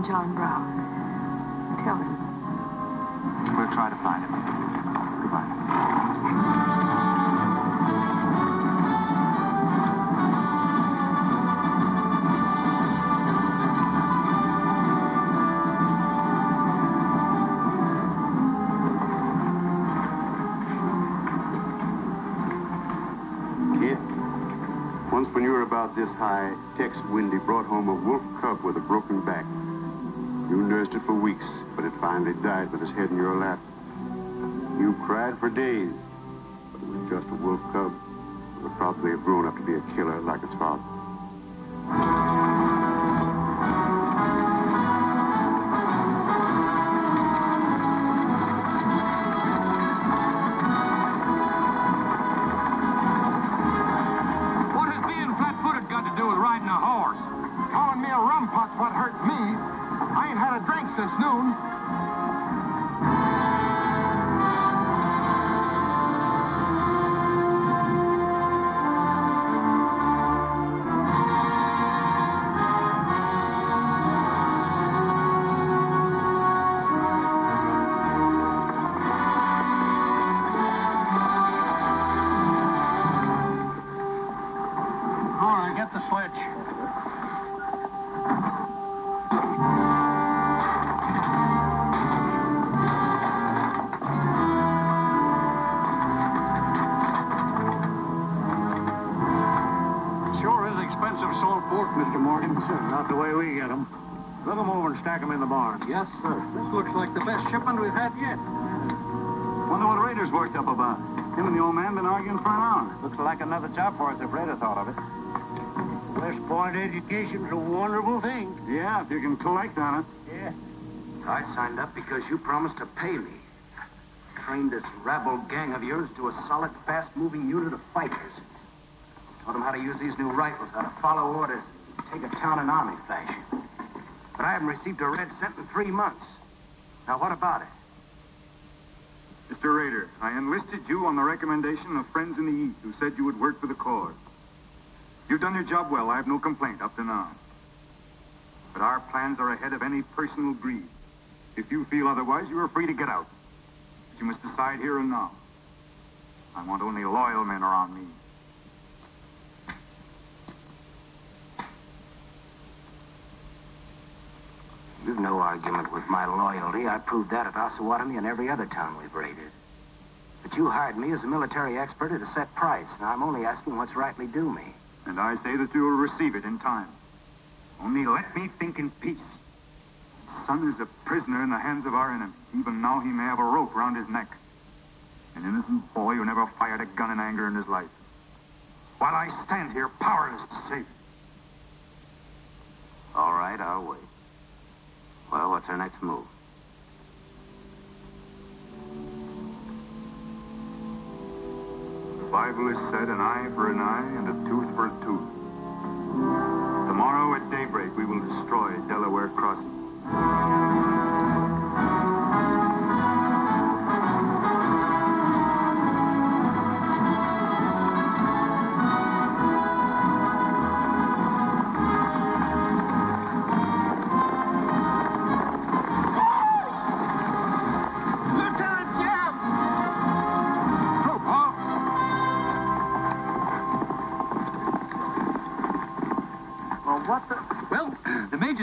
John Brown. Tell him. We'll try to find him. Goodbye. Kid, once when you were about this high, Tex Windy brought home a wolf cub with a broken back. You nursed it for weeks, but it finally died with its head in your lap. You cried for days, but it was just a wolf cub with a problem. possibly have grown up to be a killer like his father. What has being flat-footed got to do with riding a horse? Calling me a rumpot's what hurt me. I ain't had a drink since noon. All right, get the sledge. Sure is expensive salt pork, Mr. Morgan. Not the way we get them. Look them over and stack them in the barn. Yes, sir. This looks like the best shipment we've had yet. Wonder what Rader's worked up about. Him and the old man been arguing for an hour. Looks like another job for us if Raider thought of it. West Point education's a wonderful thing. Yeah, if you can collect on it. Yeah. I signed up because you promised to pay me. Trained this rabble gang of yours to a solid, fast-moving unit of fighters. Taught them how to use these new rifles, how to follow orders, take a town in army fashion. But I haven't received a red cent in 3 months. Now, what about it? Mr. Rader, I enlisted you on the recommendation of friends in the East who said you would work for the cause. You've done your job well. I have no complaint up to now. But our plans are ahead of any personal greed. If you feel otherwise, you are free to get out. But you must decide here and now. I want only loyal men around me. You've no argument with my loyalty. I proved that at Osawatomie and every other town we've raided. But you hired me as a military expert at a set price. Now, I'm only asking what's rightly due me. And I say that you will receive it in time. Only let me think in peace. My son is a prisoner in the hands of our enemy. Even now he may have a rope round his neck. An innocent boy who never fired a gun in anger in his life. While I stand here powerless to save him. All right, I'll wait. Well, what's our next move? The Bible has said an eye for an eye and a tooth for a tooth. Tomorrow at daybreak, we will destroy Delaware Crossing.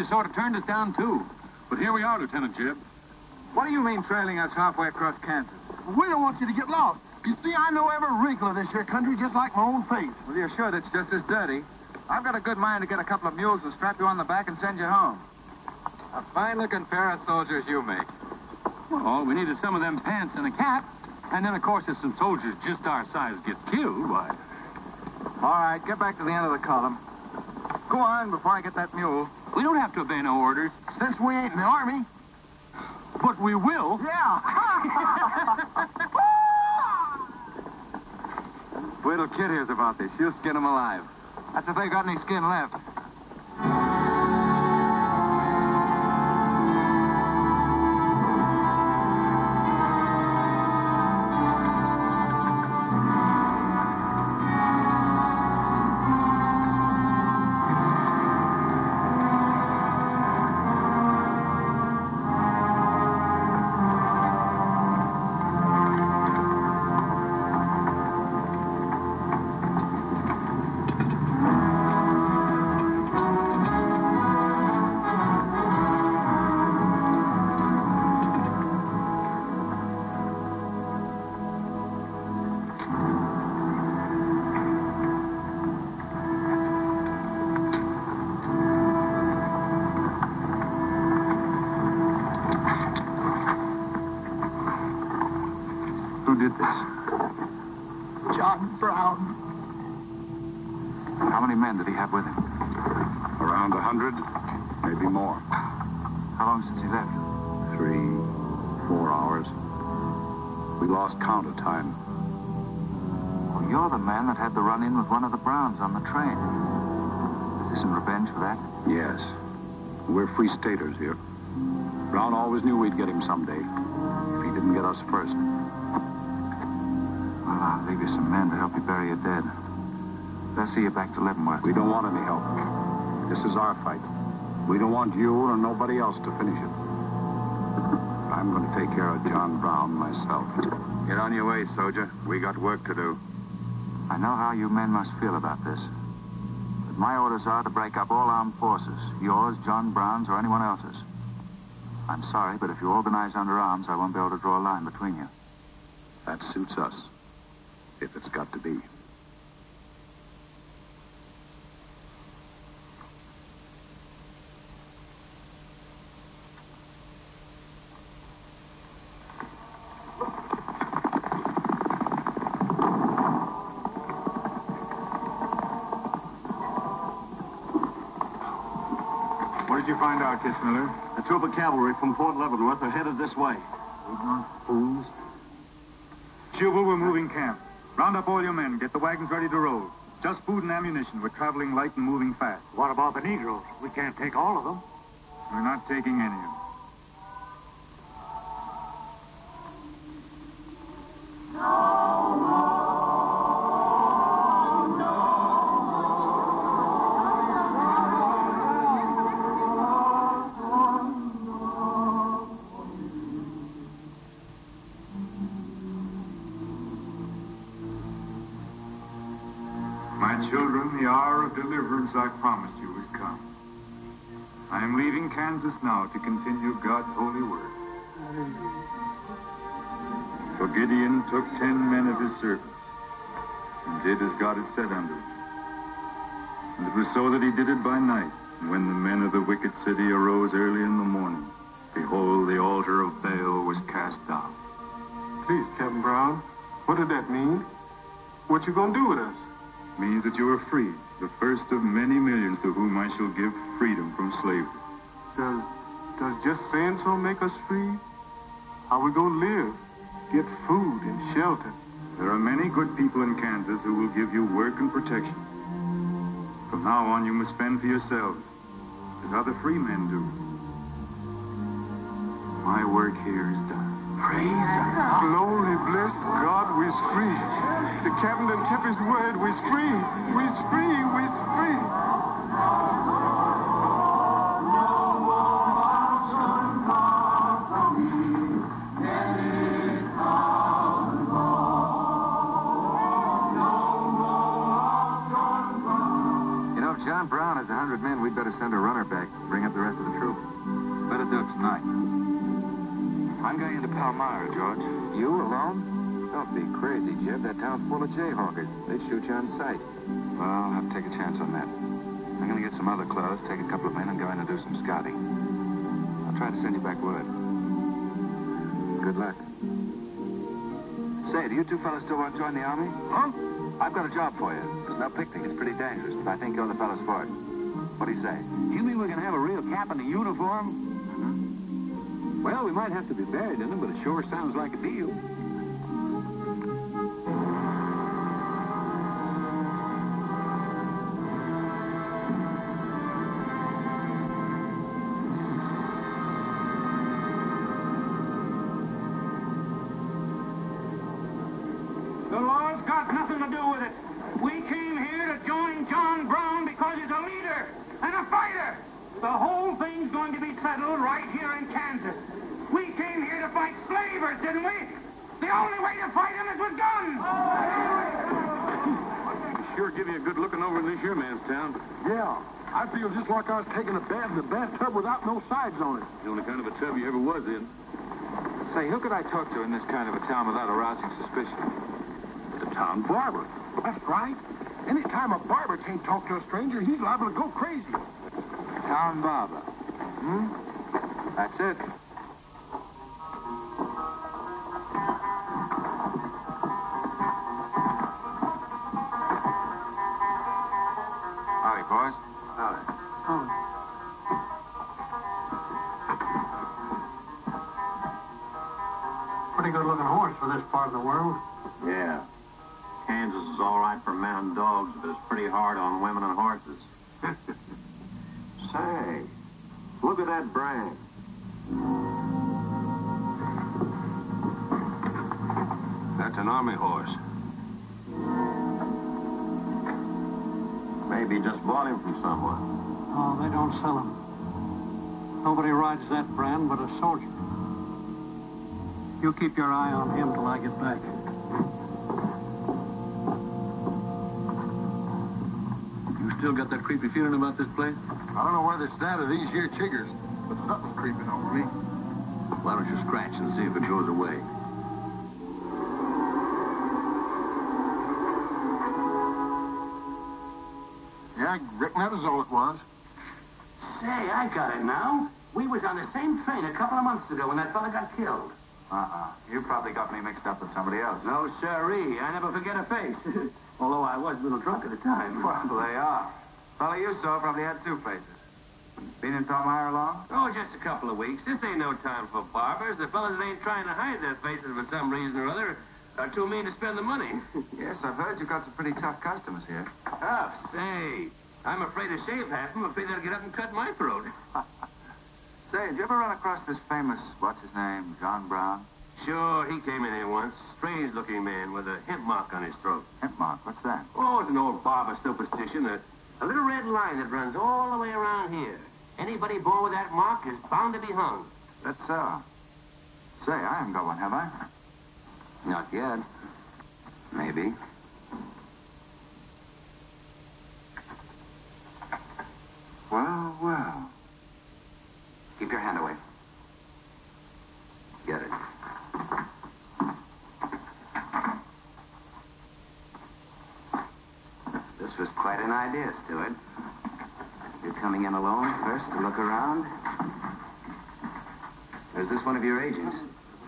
Sort of turned us down, too. But here we are, Lieutenant Jib. What do you mean trailing us halfway across Kansas? We don't want you to get lost. You see, I know every wrinkle of this here country just like my own face. Well, you're sure that's just as dirty? I've got a good mind to get a couple of mules to strap you on the back and send you home. A fine-looking pair of soldiers you make. Well, we needed some of them pants and a cap. And then, of course, if some soldiers just our size get killed, why... All right, get back to the end of the column. Go on before I get that mule. We don't have to obey no orders. Since we ain't in the army. But we will. Yeah. Wait till Kid hears about this. She'll skin him alive. That's if they got any skin left. Who did this? John Brown. How many men did he have with him? Around 100, maybe more. How long since he left? 3, 4 hours. We lost count of time. Well, you're the man that had the run-in with one of the Browns on the train. Is this in revenge for that? Yes. We're free staters here. Brown always knew we'd get him someday, if he didn't get us first. Well, I'll leave you some men to help you bury your dead. Let's see you back to Leavenworth. We don't want any help. This is our fight. We don't want you or nobody else to finish it. I'm going to take care of John Brown myself. Get on your way, soldier. We got work to do. I know how you men must feel about this. But my orders are to break up all armed forces. Yours, John Brown's, or anyone else's. I'm sorry, but if you organize under arms, I won't be able to draw a line between you. That suits us. If it's got to be. What did you find out, Kitzmiller? A troop of cavalry from Fort Leavenworth are headed this way. Ignorant fools. Jubal, we're moving camp. Round up all your men. Get the wagons ready to roll. Just food and ammunition. We're traveling light and moving fast. What about the Negroes? We can't take all of them. We're not taking any of them. Children, the hour of deliverance I promised you has come. I am leaving Kansas now to continue God's holy work. For Gideon took 10 men of his servants and did as God had said unto him. And it was so that he did it by night. And when the men of the wicked city arose early in the morning, behold, the altar of Baal was cast down. Please, Captain Brown, what did that mean? What you gonna do with us? Means that you are free, the first of many millions to whom I shall give freedom from slavery. Does just saying so make us free? How we gonna live? Get food and shelter? There are many good people in Kansas who will give you work and protection. From now on, you must fend for yourselves, as other free men do. My work here is done. Praise God. Glory, bless God, we's free. The captain done kept his word, we's free. We's free, we's free. You know, if John Brown has 100 men, we'd better send a runner back and bring up the rest of the troop. Better do it tonight. I'm going into Palmyra, George. You alone? Don't be crazy, Jeb. That town's full of jayhawkers. They'd shoot you on sight. Well, I'll have to take a chance on that. I'm going to get some other clothes, take a couple of men, and go in and do some scouting. I'll try to send you back word. Good luck. Say, do you two fellas still want to join the Army? Huh? I've got a job for you. There's no picnic. It's pretty dangerous, but I think you're the fellas for it. What do you say? You mean we're gonna have a real cap and a uniform? Mm-hmm. Well, we might have to be buried in them, but it sure sounds like a deal. The law's got nothing to do with it. We came here to join John Brown because he's a leader and a fighter. The whole thing's going to be settled right here in Kansas. We came here to fight slavers, didn't we? The only way to fight them is with guns. Sure give you a good looking over in this here man's town. Yeah, I feel just like I was taking a bath in a bathtub without no sides on it. The only kind of a tub you ever was in. Say, who could I talk to in this kind of a town without arousing suspicion? The town barber. That's right. Anytime a barber can't talk to a stranger, he's liable to go crazy. Town barber. That's it. Oh. Pretty good-looking horse for this part of the world. Yeah. Kansas is all right for men and dogs, but it's pretty hard on women and horses. Say, look at that brand. That's an army horse. Maybe you just bought him from someone. Oh, they don't sell them. Nobody rides that brand but a soldier. You keep your eye on him till I get back. You still got that creepy feeling about this place? I don't know whether it's that or these here chiggers, but something's creeping over me. Why don't you scratch and see if it goes away? Yeah, I reckon that was all it was. Say, I got it now. We was on the same train a couple of months ago when that fella got killed. You probably got me mixed up with somebody else. No, sirree. I never forget a face. Although I was a little drunk at the time. Well, they are. Fella you saw probably had two faces. Been in Palmyra long? Oh, just a couple of weeks. This ain't no time for barbers. The fellas that ain't trying to hide their faces for some reason or other are too mean to spend the money. Yes, I've heard you've got some pretty tough customers here. Tough? Say, I'm afraid to shave half of them. I'm afraid they'll get up and cut my throat. Say, did you ever run across this famous, what's his name, John Brown? Sure, he came in here once. Strange-looking man with a hemp mark on his throat. Hemp mark? What's that? Oh, it's an old barber superstition. A little red line that runs all the way around here. Anybody born with that mark is bound to be hung. That's so. Say, I haven't got one, have I? Not yet. Maybe. Well, well. Keep your hand away. Get it. This was quite an idea, Stuart. You're coming in alone first to look around? Or is this one of your agents?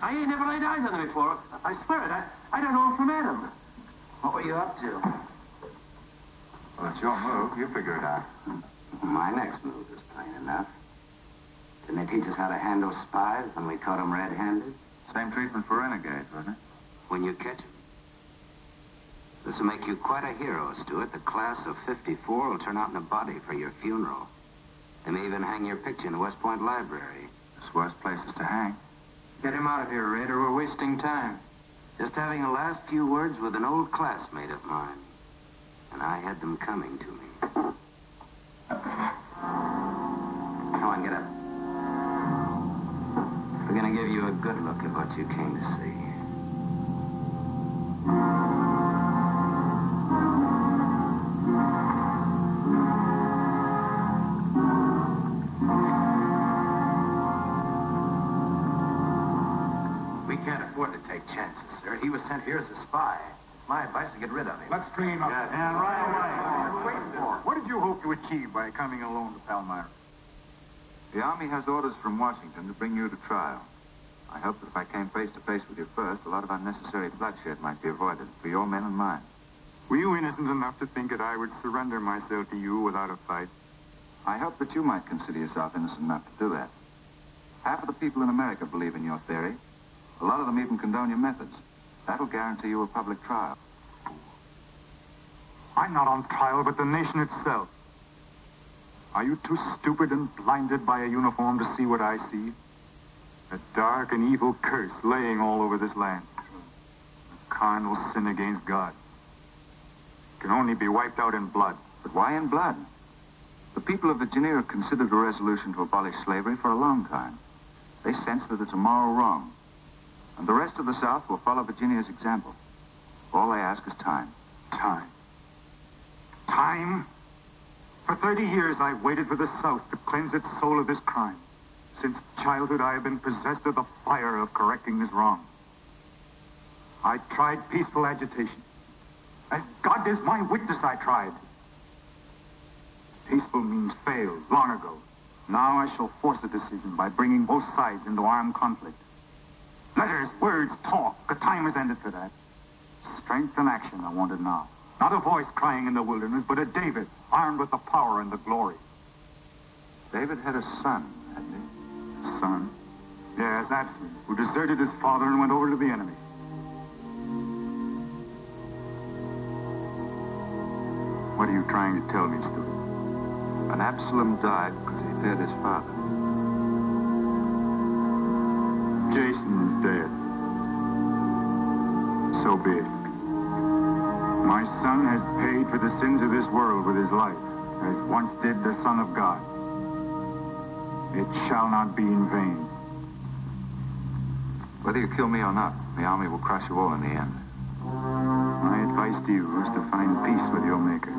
I ain't never laid eyes on him before. I swear it. I don't know him from Adam. What were you up to? Well, it's your move. You figure it out. My next move is plain enough. Didn't they teach us how to handle spies when we caught them red-handed? Same treatment for renegades, wasn't it? When you catch them. This will make you quite a hero, Stuart. The class of 54 will turn out in a body for your funeral. They may even hang your picture in the West Point Library. There's worse places to hang. Get him out of here, Red, or we're wasting time. Just having a last few words with an old classmate of mine. And I had them coming to me. Come on, get up. We're going to give you a good look at what you came to see. We can't afford to take chances, sir. He was sent here as a spy. My advice is to get rid of him. Let's train up. Yes. And right away. What did you hope to achieve by coming alone to Palmyra? The Army has orders from Washington to bring you to trial. I hope that if I came face to face with you first, a lot of unnecessary bloodshed might be avoided for your men and mine. Were you innocent enough to think that I would surrender myself to you without a fight? I hope that you might consider yourself innocent enough to do that. Half of the people in America believe in your theory. A lot of them even condone your methods. That'll guarantee you a public trial. I'm not on trial, but the nation itself. Are you too stupid and blinded by a uniform to see what I see? A dark and evil curse laying all over this land. A carnal sin against God. It can only be wiped out in blood. But why in blood? The people of Virginia have considered a resolution to abolish slavery for a long time. They sense that it's a moral wrong. And the rest of the South will follow Virginia's example. All they ask is time. Time. Time? For 30 years, I've waited for the South to cleanse its soul of this crime. Since childhood, I have been possessed of the fire of correcting this wrong. I tried peaceful agitation. As God is my witness, I tried. Peaceful means failed long ago. Now I shall force a decision by bringing both sides into armed conflict. Letters, words, talk. The time has ended for that. Strength and action I wanted now. Not a voice crying in the wilderness, but a David armed with the power and the glory. David had a son, hadn't he? Son? Yes, Absalom, who deserted his father and went over to the enemy. What are you trying to tell me, Stu? And Absalom died because he feared his father. Jason's dead. So be it. My son has paid for the sins of this world with his life, as once did the Son of God. It shall not be in vain. Whether you kill me or not, the army will crush you all in the end. My advice to you is to find peace with your Maker.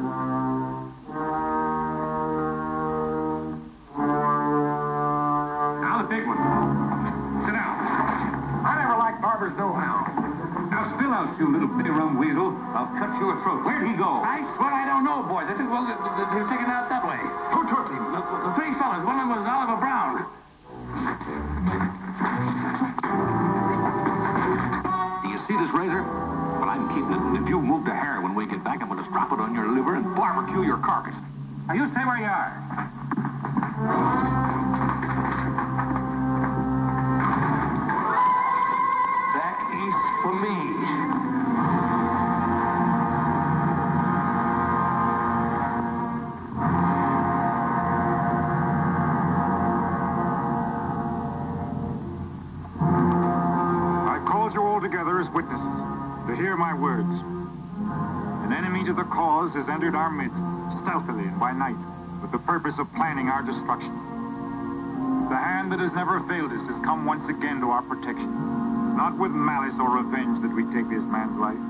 Now the big one. Sit down. I never liked barbers no-how. Now spill out, you little bitty rum weasel. I'll cut your throat. Where'd he go? I swear I don't know, boys. I think, well, he was taken out that way. Who took him? The three fellas. One of them was Oliver Brown. Do you see this razor? Well, I'm keeping it, and if you move to hair when we get back, I'm going to strap it on your liver and barbecue your carcass. Now, you stay where you are. That is for me. Together as witnesses to hear my words. An enemy to the cause has entered our midst, stealthily and by night, with the purpose of planning our destruction. The hand that has never failed us has come once again to our protection, not with malice or revenge that we take this man's life,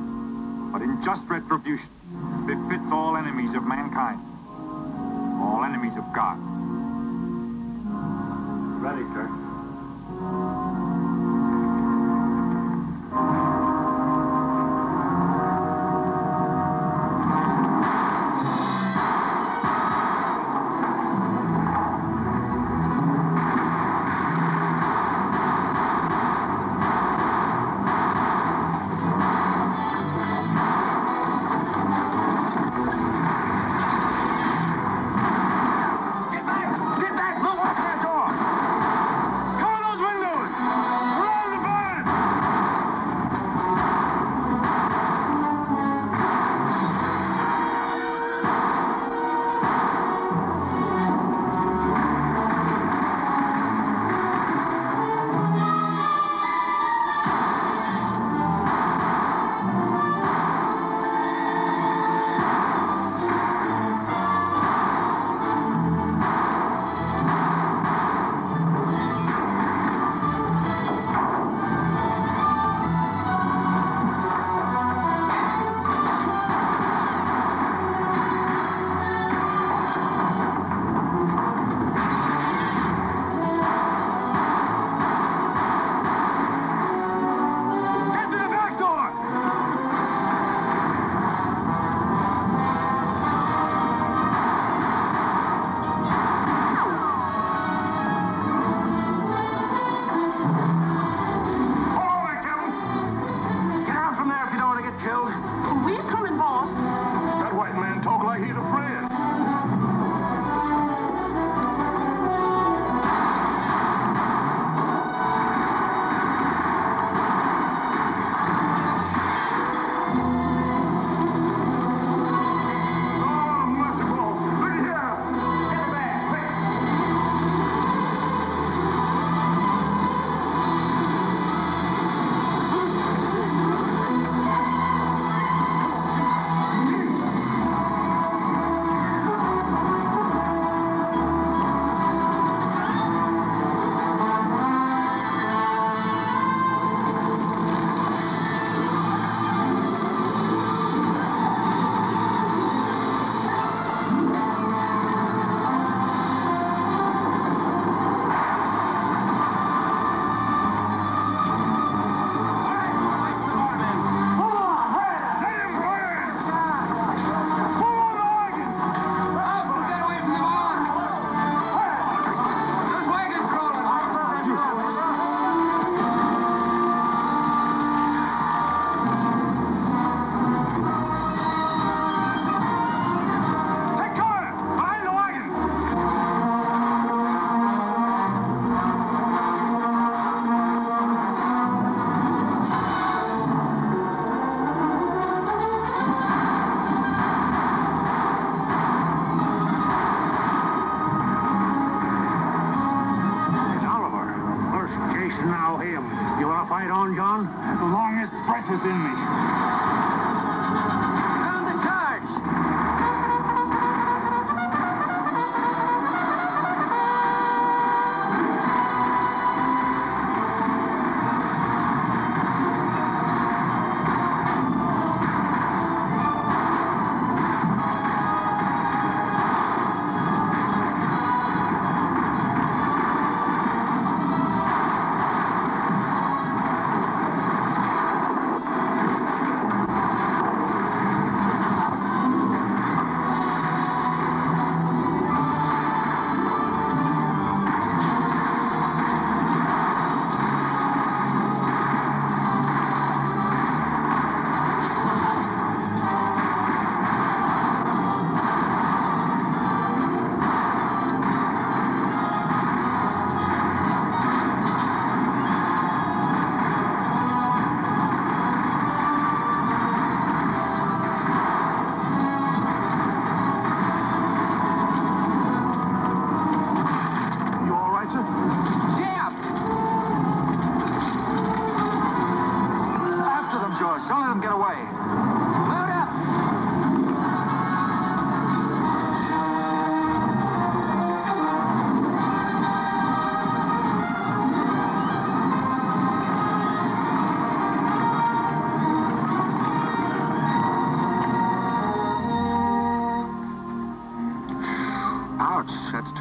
but in just retribution, as befits all enemies of mankind, all enemies of God. Ready, sir. Get back! Look, open that door! Cover those windows!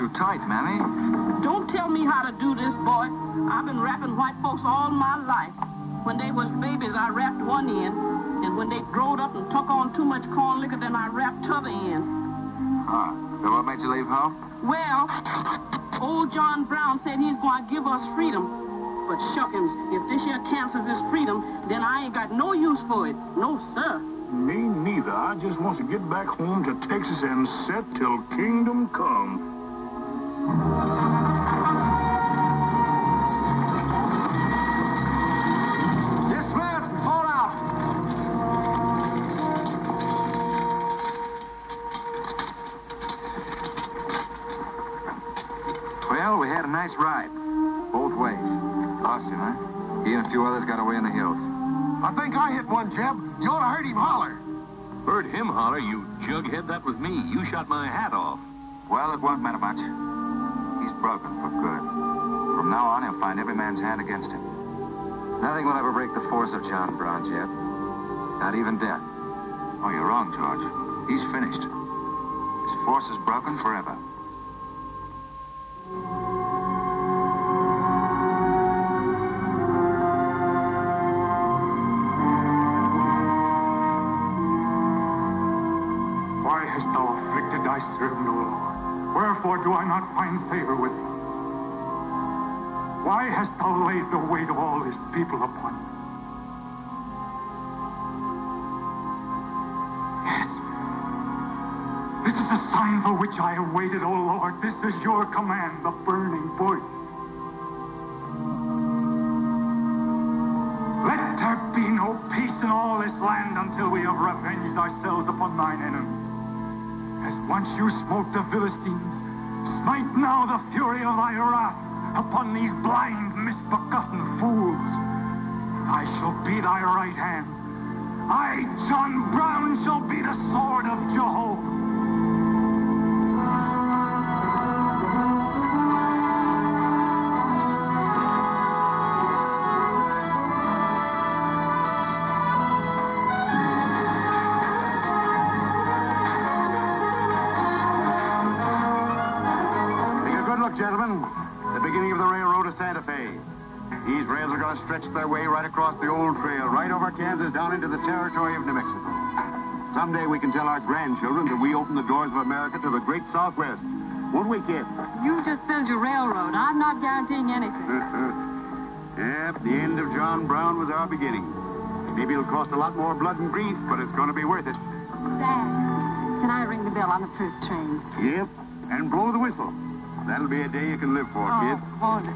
too tight, Mammy. Don't tell me how to do this, boy. I've been wrapping white folks all my life. When they was babies, I wrapped one end. And when they growed up and took on too much corn liquor, then I wrapped t'other end. Huh. So what made you leave home? Well, old John Brown said he's going to give us freedom. But shuckins, if this here cancels this freedom, then I ain't got no use for it. No, sir. Me neither. I just want to get back home to Texas and set till kingdom come. Dismiss! Hold out! Well, we had a nice ride. Both ways. Lost him, huh? He and a few others got away in the hills. I think I hit one, Jeb. You ought to heard him holler. Heard him holler, you jughead. That was me. You shot my hat off. Well, it won't matter much. He's broken for good. From now on, he'll find every man's hand against him. Nothing will ever break the force of John Brown, Jeb. Not even death. Oh, you're wrong, George. He's finished. His force is broken forever. Why hast thou afflicted thy servant, O Lord? Wherefore do I not find favor with thee? Why hast thou laid the weight of all this people upon me? Yes. This is the sign for which I have waited, O Lord. This is your command, the burning bush. Let there be no peace in all this land until we have revenged ourselves upon thine enemies. As once you smote the Philistines, smite now the fury of thy wrath upon these blind, misbegotten fools. I shall be thy right hand. I, John Brown, shall be the sword of Jehovah. Gentlemen, the beginning of the railroad to Santa Fe. These rails are going to stretch their way right across the old trail, right over Kansas, down into the territory of New Mexico. Someday we can tell our grandchildren that we opened the doors of America to the great Southwest. Won't we, kid? You just build your railroad. I'm not guaranteeing anything. Yep, the end of John Brown was our beginning. Maybe it'll cost a lot more blood and grief, but it's going to be worth it. Dad, can I ring the bell on the first train? Yep, and blow the whistle. That'll be a day you can live for, kid. Won't it?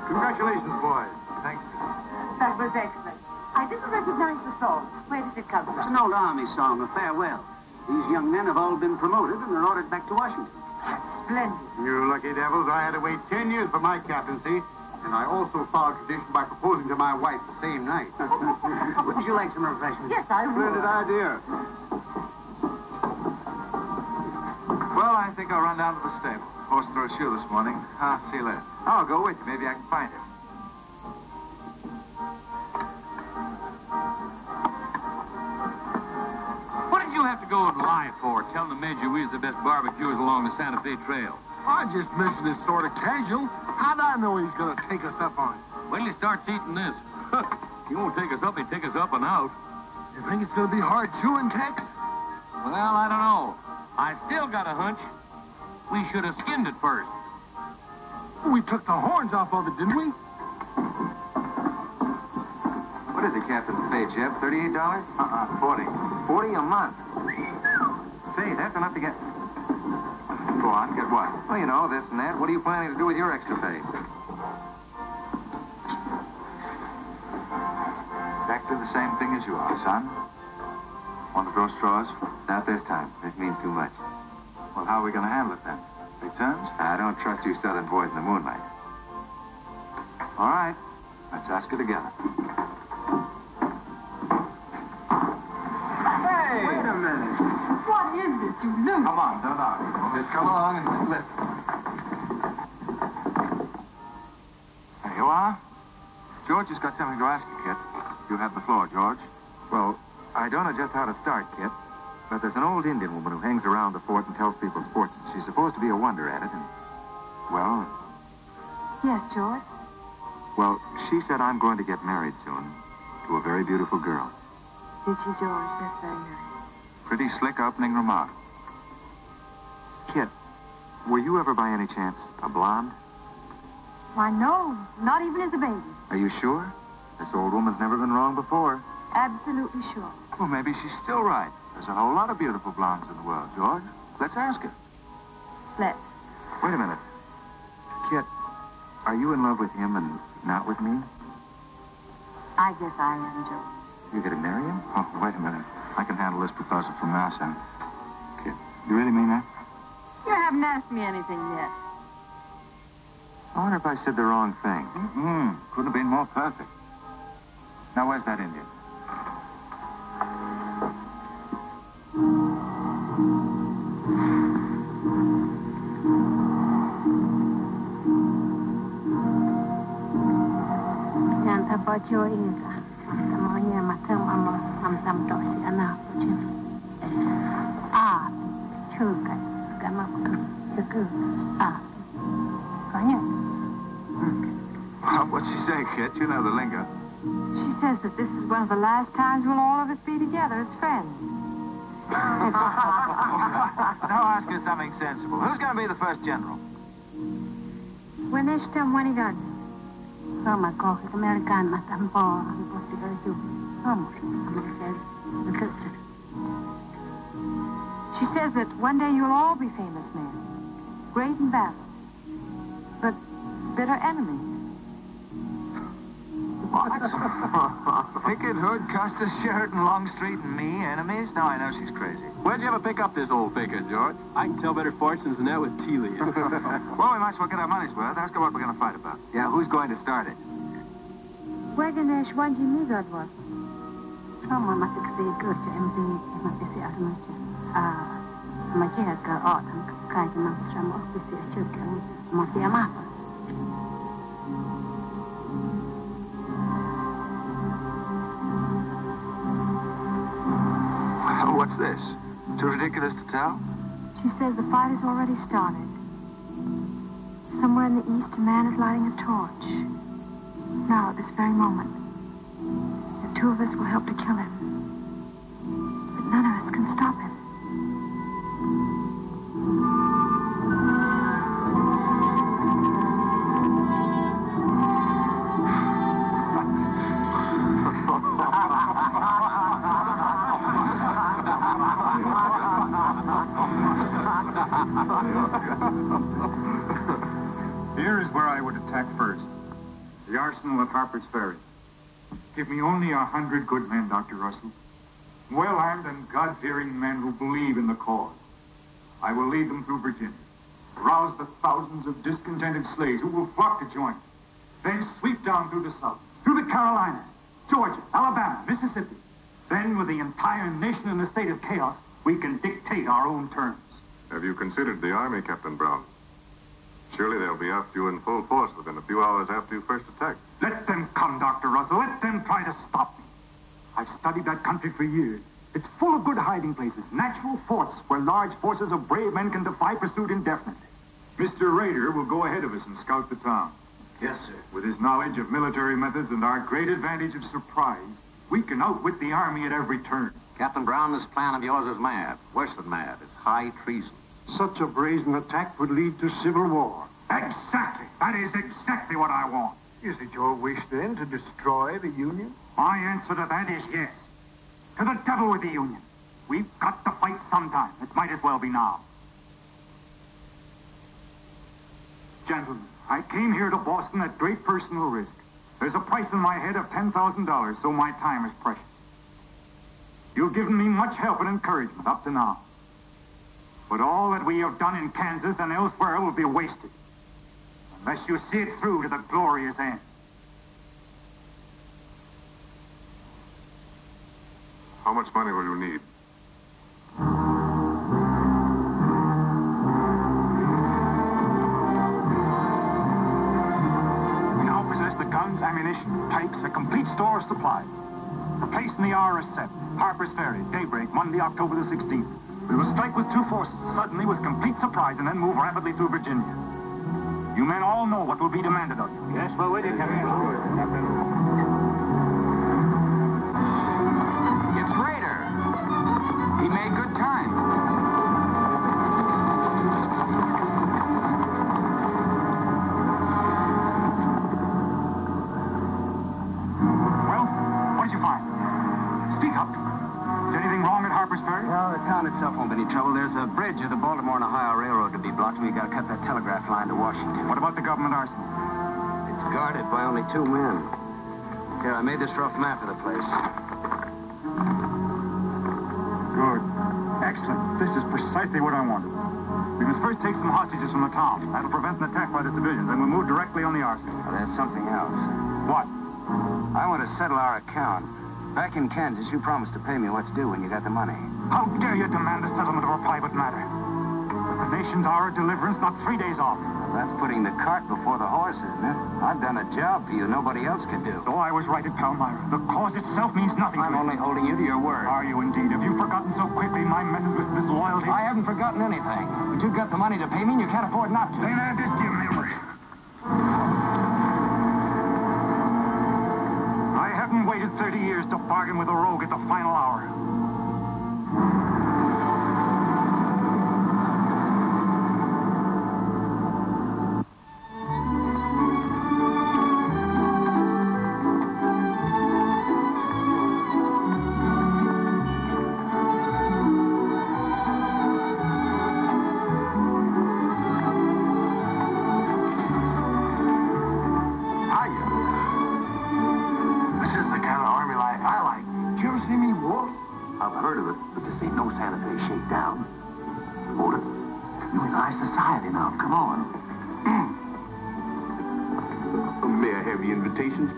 Congratulations, boys. Thanks. That was excellent. I didn't recognize the song. Where did it come from? It's an old Army song, a farewell. These young men have all been promoted and are ordered back to Washington. That's splendid. You lucky devils, I had to wait 10 years for my captaincy, and I also followed tradition by proposing to my wife the same night. Wouldn't you like some refreshments? Yes, I would. Splendid idea. Well, I think I'll run down to the stable. Horse threw a shoe this morning. I'll see you later. I'll go with you. Maybe I can find him. What did you have to go and lie for, telling the Major we was the best barbecuers along the Santa Fe Trail? I just mentioned it sort of casual. How'd I know he's going to take us up on it? When he starts eating this, he won't take us up, he'll take us up and out. You think it's going to be hard chewing, Tex? Well, I don't know. I still got a hunch. We should have skinned it first. We took the horns off of it, didn't we? What is the captain's pay, Jeb? $38? 40. 40 a month. Say, that's enough to get... Go on, get what? Well, you know, this and that. What are you planning to do with your extra pay? Back to the same thing as you are, son. Want to throw straws? Not this time. This means too much. Well, how are we going to handle it then? Big terms? I don't trust you southern boys in the moonlight. All right. Let's ask her together. Hey! Wait a minute. What is this, you loose? Come on, don't argue. Just come along and listen. There you are. George has got something to ask you, Kit. You have the floor, George. Well, I don't know just how to start, Kit, but there's an old Indian woman who hangs around the fort and tells people's fortunes. She's supposed to be a wonder at it, and, well... Yes, George? Well, she said I'm going to get married soon to a very beautiful girl. Did she, George? That's very nice. Pretty slick opening remark. Kit, were you ever by any chance a blonde? Why, no. Not even as a baby. Are you sure? This old woman's never been wrong before. Absolutely sure. Well, maybe she's still right. There's a whole lot of beautiful blondes in the world, George. Let's ask her. Let's. Wait a minute. Kit, are you in love with him and not with me? I guess I am, George. You gonna marry him? Oh, wait a minute. I can handle this proposal from Massey. Kit, you really mean that? You haven't asked me anything yet. I wonder if I said the wrong thing. Couldn't have been more perfect. Now, where's that Indian? Santa baca ini kah? Semuanya macam ссамтоси она очень. Чука, камапка, чука, Понятно? What's she say, Kit? You know the lingo. She says that this is one of the last times we'll all of us be together as friends. Now ask her something sensible. Who's going to be the first general? When is when he done? Sama kau American macam po, pasti itu. She says that one day you'll all be famous men, great in battle, but bitter enemies. What? Pickett, Hood, Custer, Sheridan, Longstreet, and me, enemies? No, I know she's crazy. Where'd you ever pick up this old figure, George? I can tell better fortunes than that with tea leaves. Well, we might as well get our money's worth. Ask her what we're going to fight about. Yeah, who's going to start it? Waganesh, one you knew God was. Sama masih kecil kerja MB, masih si asal macam ke orang kaya macam masih juga masih apa? What's this? Too ridiculous to tell? She says the fight has already started. Somewhere in the east, a man is lighting a torch. Now, at this very moment, the two of us will help to kill him. But none of us can stop him. Here is where I would attack first. The arsenal at Harper's Ferry. Give me only 100 good men, Dr. Russell. Well-armed and God-fearing men who believe in the cause. I will lead them through Virginia. Rouse the thousands of discontented slaves who will flock to join me. Then sweep down through the South, through the Carolinas, Georgia, Alabama, Mississippi. Then, with the entire nation in a state of chaos, we can dictate our own terms. Have you considered the Army, Captain Brown? Surely they'll be after you in full force within a few hours after you first attack. Let them come, Dr. Russell. Let them try to stop me. I've studied that country for years. It's full of good hiding places, natural forts where large forces of brave men can defy pursuit indefinitely. Mr. Rader will go ahead of us and scout the town. Yes, sir. With his knowledge of military methods and our great advantage of surprise, we can outwit the Army at every turn. Captain Brown, this plan of yours is mad. Worse than mad. It's high treason. Such a brazen attack would lead to civil war. Exactly. That is exactly what I want. Is it your wish, then, to destroy the Union? My answer to that is yes. To the devil with the Union. We've got to fight sometime. It might as well be now. Gentlemen, I came here to Boston at great personal risk. There's a price on my head of $10,000, so my time is precious. You've given me much help and encouragement up to now. But all that we have done in Kansas and elsewhere will be wasted unless you see it through to the glorious end. How much money will you need? We now possess the guns, ammunition, tanks, a complete store of supplies. The place and the hour is set. Harper's Ferry, daybreak, Monday, October the 16th. We will strike with two forces, suddenly with complete surprise, and then move rapidly through Virginia. You men all know what will be demanded of you. Yes, we're with you, Captain. It's Raider. He made good time. Well, what did you find? Speak up. Is anything wrong at Harper's Ferry? Well, the town itself won't be any trouble. There's a bridge of the Baltimore and Ohio Railroad to be blocked, and we got to cut that telegraph line to Washington. What about the government arsenal? It's guarded by only 2 men. Here, I made this rough map of the place. Good. Excellent. This is precisely what I wanted. We must first take some hostages from the town. That'll prevent an attack by the civilians, and we'll move directly on the arsenal. Well, there's something else. What? I want to settle our account. Back in Kansas, you promised to pay me what's due when you got the money. How dare you demand the settlement of a private matter? The nation's hour of deliverance, not 3 days off. Well, that's putting the cart before the horse, isn't it? I've done a job for you nobody else could do. So I was right at Palmyra. The cause itself means nothing to I'm me. only holding you to your word. Are you indeed? Have you forgotten so quickly my methods with disloyalty? I haven't forgotten anything. But you've got the money to pay me, and you can't afford not to. Then add this to your memory. I haven't waited 30 years to bargain with a rogue at the final hour.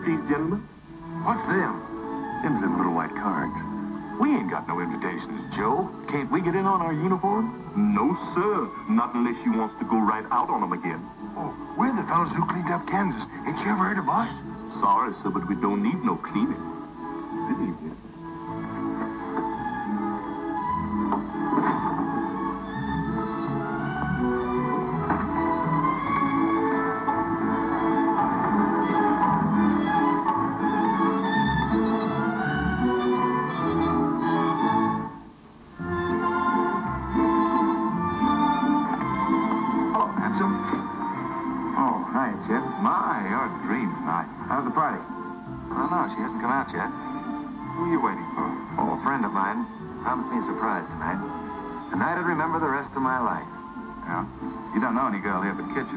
Please, gentlemen. What's them? Them's them little white cards. We ain't got no invitations, Joe. Can't we get in on our uniform? No, sir. Not unless you wants to go right out on them again. Oh, we're the fellows who cleaned up Kansas. Ain't you ever heard of us? Sorry, sir, but we don't need no cleaning. Good evening.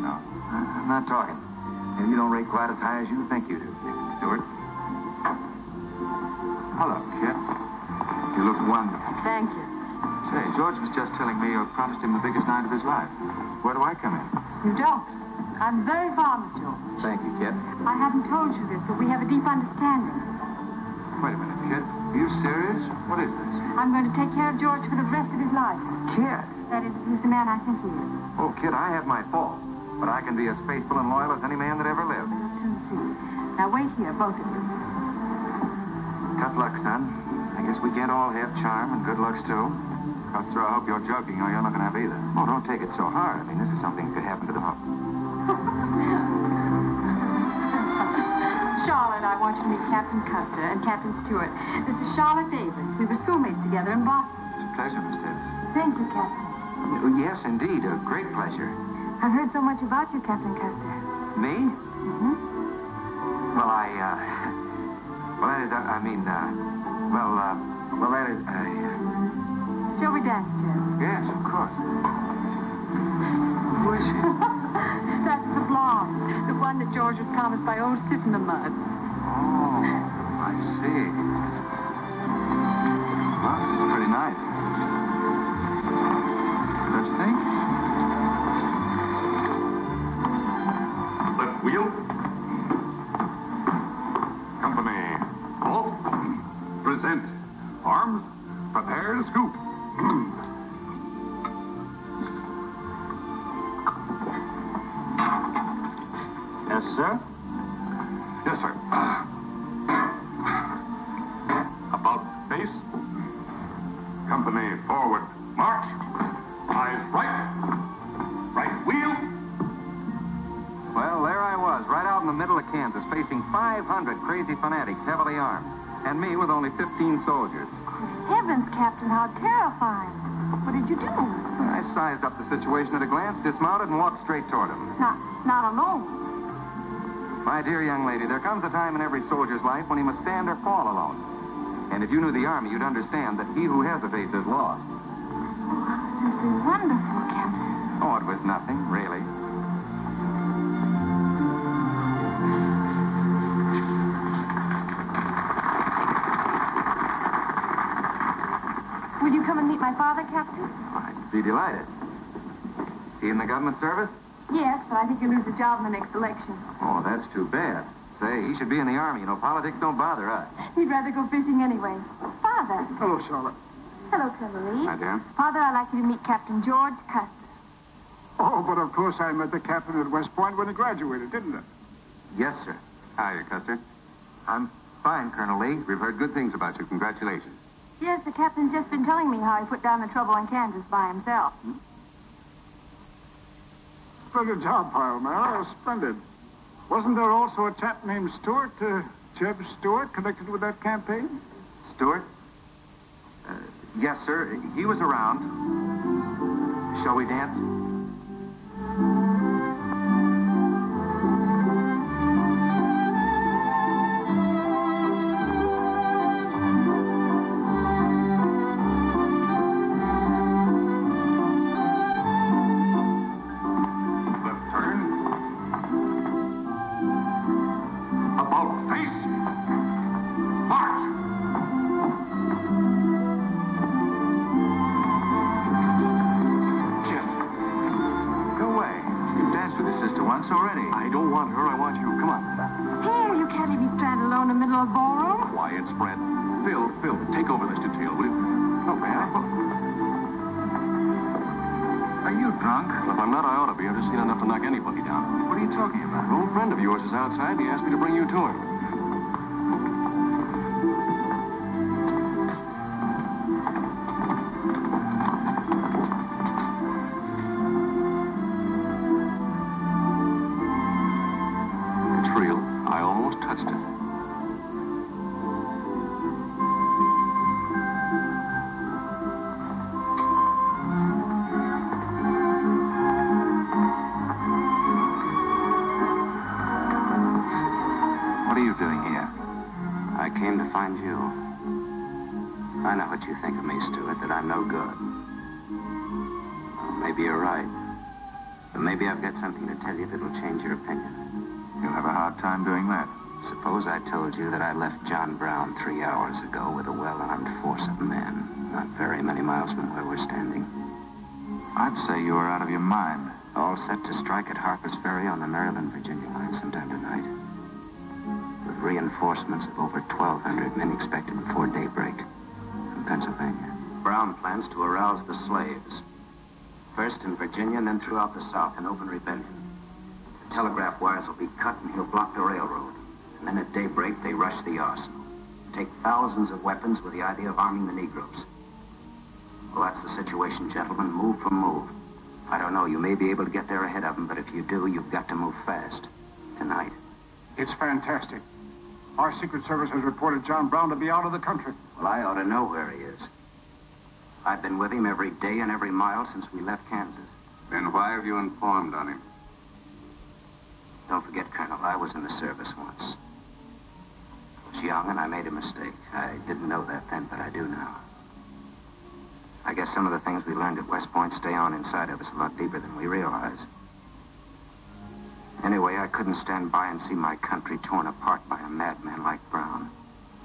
I'm not talking. Maybe you don't rate quite as high as you think you do, Stewart. Hello, kid. You look wonderful. Thank you. Say, George was just telling me you promised him the biggest night of his life. Where do I come in? You don't. I'm very fond of George. Thank you, kid. I hadn't told you this, but we have a deep understanding. Wait a minute, kid. Are you serious? What is this? I'm going to take care of George for the rest of his life. Kid? That is, he's the man I think he is. Oh, kid, I have my faults. But I can be as faithful and loyal as any man that ever lived. Now, wait here, both of you. Tough luck, son. I guess we can't all have charm and good looks, too. Custer, I hope you're joking or you're not going to have either. Oh, don't take it so hard. I mean, this is something that could happen to the... Charlotte, Charlotte, I want you to meet Captain Custer and Captain Stewart. This is Charlotte Davis. We were schoolmates together in Boston. It's a pleasure, Miss Davis. Thank you, Captain. Oh, yes, indeed. A great pleasure. I've heard so much about you, Captain Custer. Me? Mm-hmm. Well, that is, Shall we dance, Jim? Yes, of course. Who is she? That's the blonde. The one that George was promised by old Sit in the Mud. Oh, I see. Well, pretty nice. Don't you think? Left wheel. Company. Halt. Present. Arms. Prepare to scoop. Yes, sir? Yes, sir. About face. Company forward. March. Eyes right. Right wheel. Well, there I was, right out in the middle of Kansas, facing 500 crazy fanatics, heavily armed. And me with only 15 soldiers. Heavens, Captain, how terrifying. What did you do? I sized up the situation at a glance, dismounted, and walked straight toward them. Not alone. My dear young lady, there comes a time in every soldier's life when he must stand or fall alone. And if you knew the Army, you'd understand that he who hesitates is lost. This is wonderful, Captain. Oh, it was nothing, really. Will you come and meet my father, Captain? I'd be delighted. He in the government service? Yes, but I think he'll lose his job in the next election. Oh, that's too bad. Say, he should be in the Army. You know, politics don't bother us. He'd rather go fishing anyway. Father. Hello, Charlotte. Hello, Curtiz. Hi, dear. Father, I'd like you to meet Captain George Custer. Oh, but of course I met the captain at West Point when he graduated, didn't I? Yes, sir. Hiya, Custer. I'm fine, Colonel Lee. We've heard good things about you. Congratulations. Yes, the captain's just been telling me how he put down the trouble in Kansas by himself. Splendid job, pile, man. Splendid. Wasn't there also a chap named Stewart, Jeb Stewart, connected with that campaign? Stewart? Yes, sir. He was around. Shall we dance? Already. I don't want her. I want you. Come on. Here, you can't leave me stranded alone in the middle of the ballroom. Quiet, Spread. Phil, take over this detail, will you? Oh, may I? Are you drunk? If I'm not, I ought to be. I've just seen enough to knock anybody down. What are you talking about? An old friend of yours is outside. He asked me to bring you to him. I know what you think of me, Stewart, that I'm no good. Well, maybe you're right. But maybe I've got something to tell you that'll change your opinion. You'll have a hard time doing that. Suppose I told you that I left John Brown 3 hours ago with a well-armed force of men, not very many miles from where we're standing. I'd say you were out of your mind. All set to strike at Harper's Ferry on the Maryland-Virginia line sometime tonight. With reinforcements of over 1,200 men expected before daybreak from Pennsylvania. Brown plans to arouse the slaves. First in Virginia and then throughout the South in open rebellion. The telegraph wires will be cut and he'll block the railroad. And then at daybreak, they rush the arsenal. Take thousands of weapons with the idea of arming the Negroes. Well, that's the situation, gentlemen. Move for move. I don't know, you may be able to get there ahead of them, but if you do, you've got to move fast. Tonight. It's fantastic. Our Secret Service has reported John Brown to be out of the country. Well, I ought to know where he is. I've been with him every day and every mile since we left Kansas. Then why have you informed on him? Don't forget, Colonel, I was in the service once. I was young and I made a mistake. I didn't know that then, but I do now. I guess some of the things we learned at West Point stay on inside of us a lot deeper than we realize. Anyway, I couldn't stand by and see my country torn apart by a madman like Brown.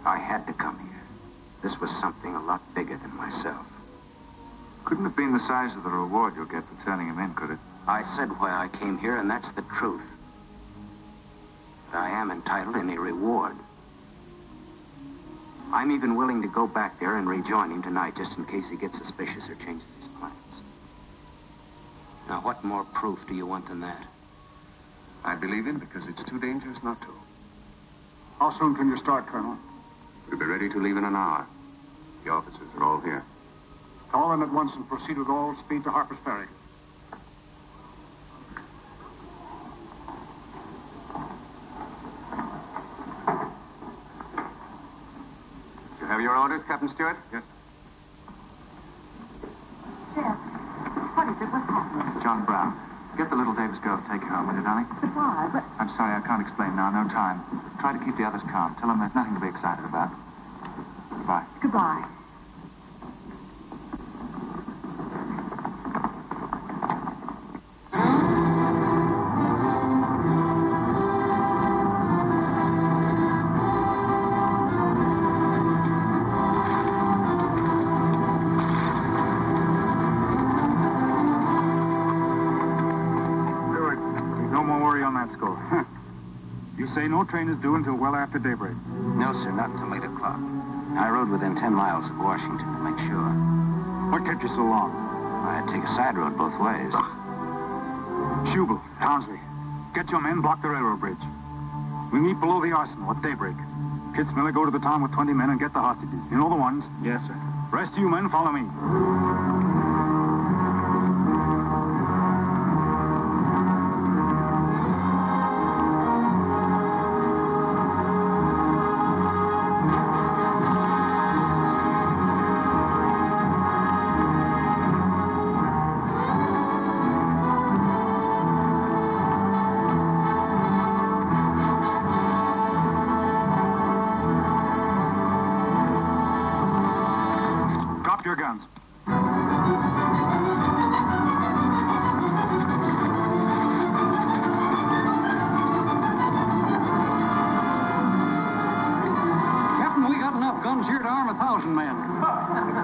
I had to come here. This was something a lot bigger than myself. Couldn't have been the size of the reward you'll get for turning him in, could it? I said why I came here, and that's the truth. But I am entitled to any reward. I'm even willing to go back there and rejoin him tonight, just in case he gets suspicious or changes his plans. Now, what more proof do you want than that? I believe him because it's too dangerous not to. How soon can you start, Colonel? We'll be ready to leave in an hour. The officers are all here. Call them at once and proceed with all speed to Harper's Ferry. You have your orders, Captain Stewart? Yes. Sheriff, what is it? What's happening? John Brown. Get the little Davis girl to take you home, will you, darling? But why? But... I'm sorry, I can't explain now. No time. Try to keep the others calm. Tell them there's nothing to be excited about. Goodbye. Goodbye. No train is due until well after daybreak. No, sir, not until 8 o'clock. I rode within 10 miles of Washington to make sure. What kept you so long? I had to take a side road both ways. Schubel, Townsley, get your men, block the railroad bridge. We meet below the arsenal at daybreak. Kitzmiller, go to the town with 20 men and get the hostages. You know the ones? Yes, sir. Rest of you men, follow me. Your guns. Captain, we got enough guns here to arm 1,000 men.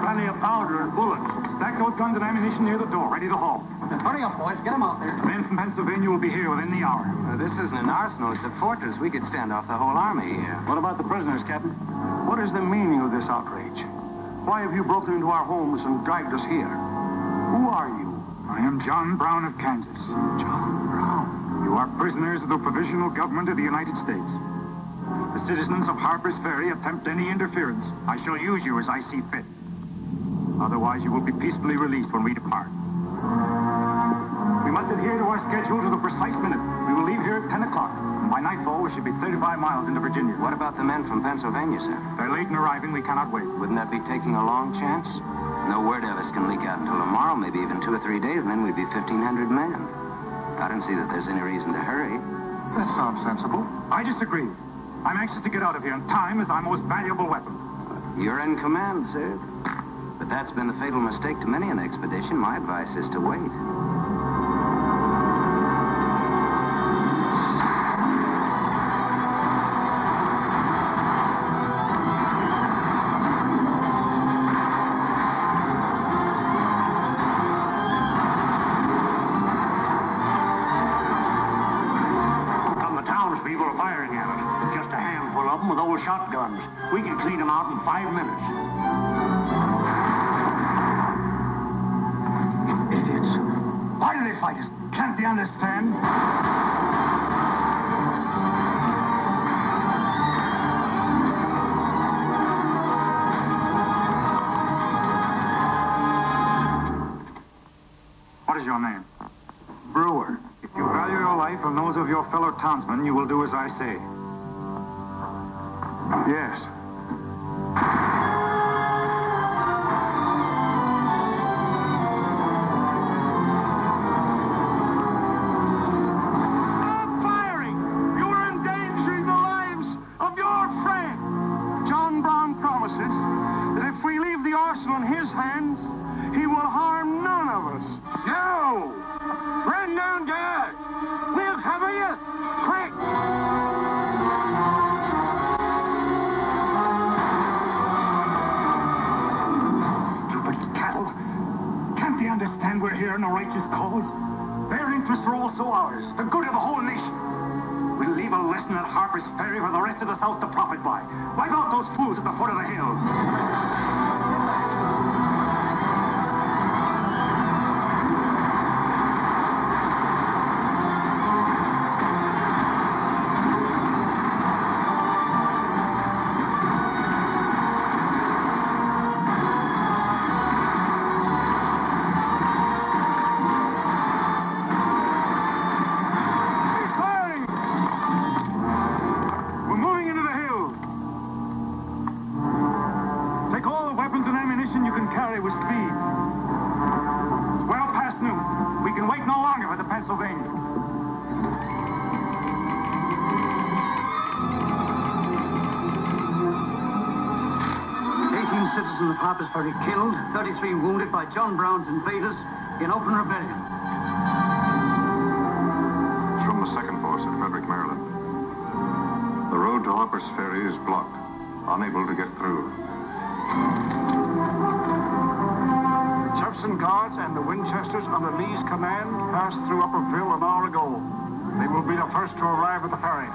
Plenty of powder and bullets. Stack those guns and ammunition near the door, ready to haul. Hurry up, boys. Get them out there. The men from Pennsylvania will be here within the hour. This isn't an arsenal. It's a fortress. We could stand off the whole army here. What about the prisoners, Captain? What is the meaning of this outrage? Why have you broken into our homes and dragged us here? Who are you? I am John Brown of Kansas. John Brown? You are prisoners of the provisional government of the United States. The citizens of Harper's Ferry attempt any interference. I shall use you as I see fit. Otherwise, you will be peacefully released when we depart. We must adhere to our schedule to the precise minute. We will leave here at 10 o'clock. And by nightfall, we should be 35 miles into Virginia. What about the men from Pennsylvania, sir? They're late in arriving. We cannot wait. Wouldn't that be taking a long chance? No word of us can leak out until tomorrow, maybe even 2 or 3 days, and then we'd be 1,500 men. I don't see that there's any reason to hurry. That sounds sensible. I disagree. I'm anxious to get out of here, and time is our most valuable weapon. You're in command, sir. But that's been the fatal mistake to many an expedition. My advice is to wait. People are firing at us. Just a handful of them with old shotguns. We can clean them out in 5 minutes. Idiots. Why do they fight us? Can't they understand? What is your name? Brewer. If you value your life and those of your fellow townsmen, you will do as I say. Yes. Stop firing! You are endangering the lives of your friend. John Brown promises that if we leave the arsenal in his hands, he will harm none of us. No! Run down, guard! We'll cover you! Quick! Stupid cattle. Can't they understand we're here in a righteous cause? Their interests are also ours, the good of the whole nation. We'll leave a lesson at Harper's Ferry for the rest of the South to profit by. Wipe out those fools at the foot of the hill. Citizens of Harper's Ferry killed, 33 wounded by John Brown's invaders in open rebellion. It's from the 2nd Force at Frederick, Maryland. The road to Harper's Ferry is blocked, unable to get through. Jefferson Guards and the Winchesters under Lee's command passed through Upperville an hour ago. They will be the first to arrive at the ferry.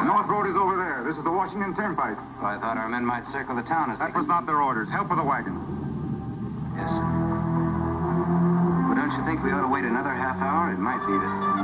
North Road is over there. This is the Washington Turnpike. Well, I thought our men might circle the town as That was not their orders. Help with the wagon. Yes, sir. But don't you think we ought to wait another half hour? It might be that...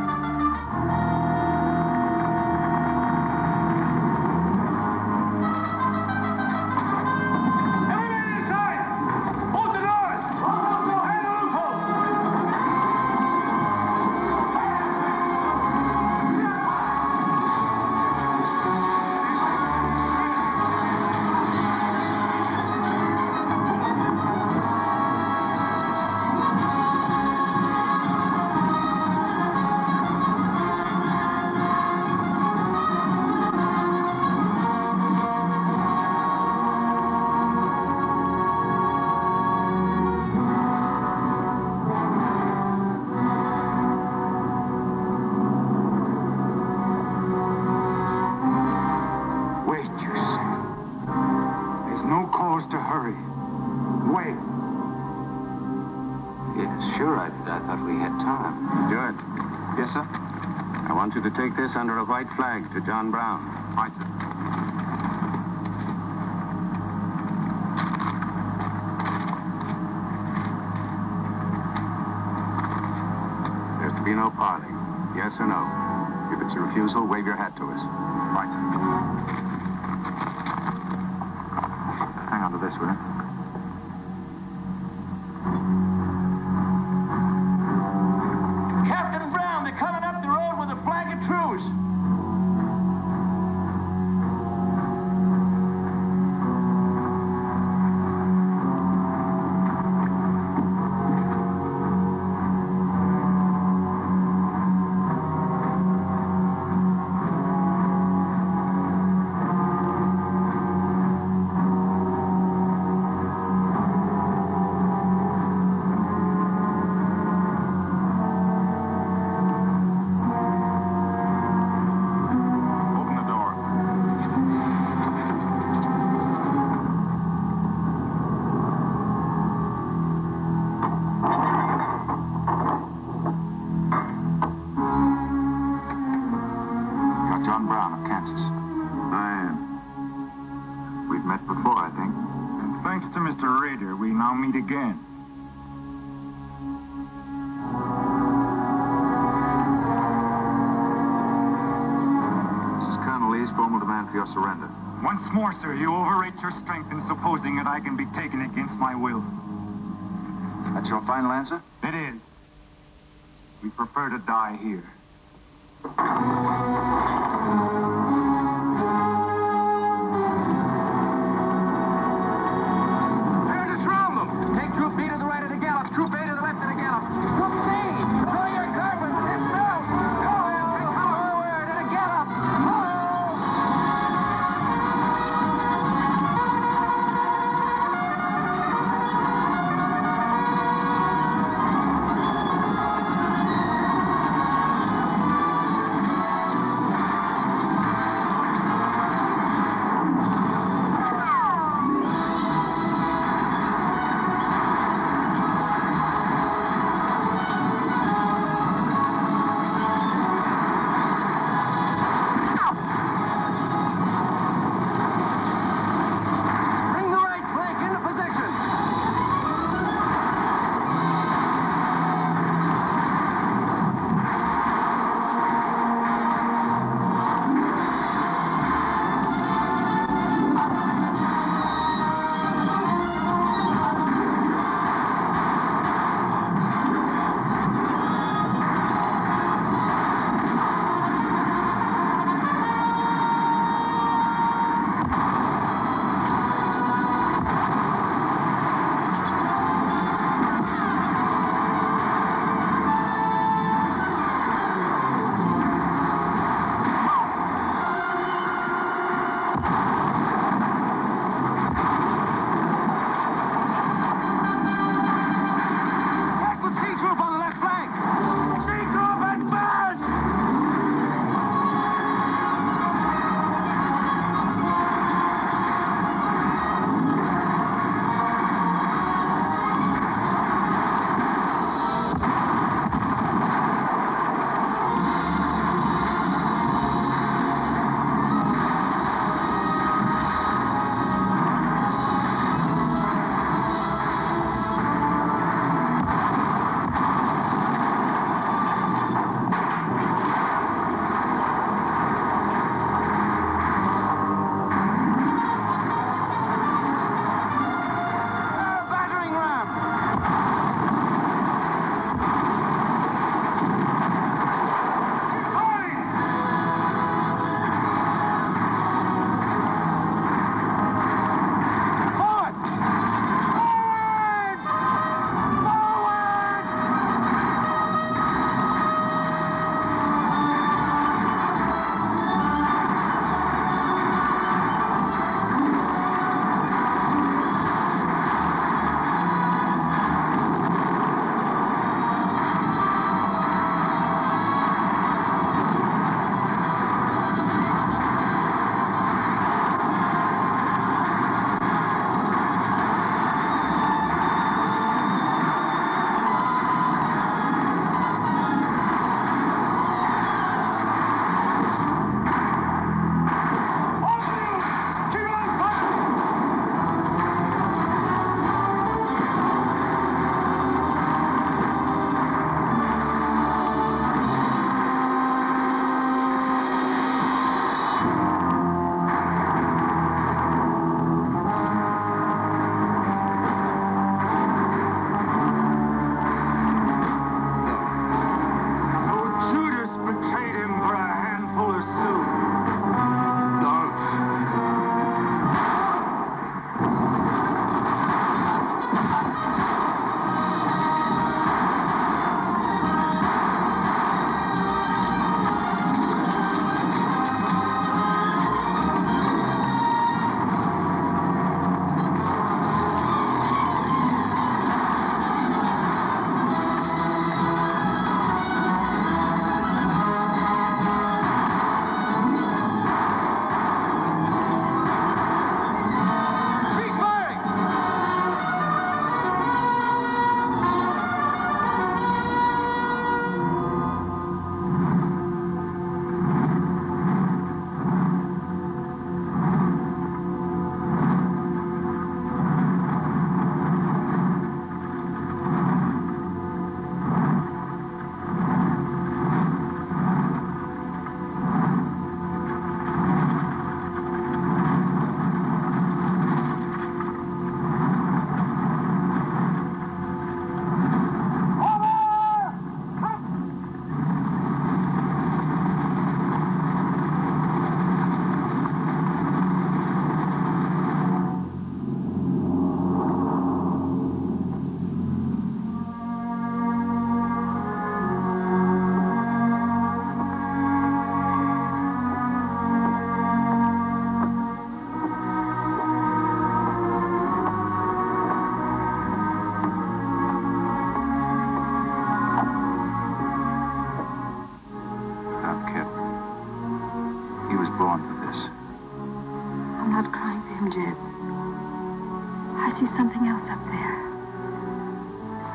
To take this under a white flag to John Brown. Right, sir. There's to be no parley. Yes or no? If it's a refusal, wave your hat to us. Right, sir. Hang on to this, will you? Captain Brown, they're coming up the road with a flag of truce. Again. This is Colonel Lee's formal demand for your surrender. Once more, sir, you overrate your strength in supposing that I can be taken against my will. That's your final answer? It is. We prefer to die here. Surround them! Take Troop B to the right of the gallop, Troop A to the left of the gallop. Troop C, throw your carbons, it's out! Forward at a gallop!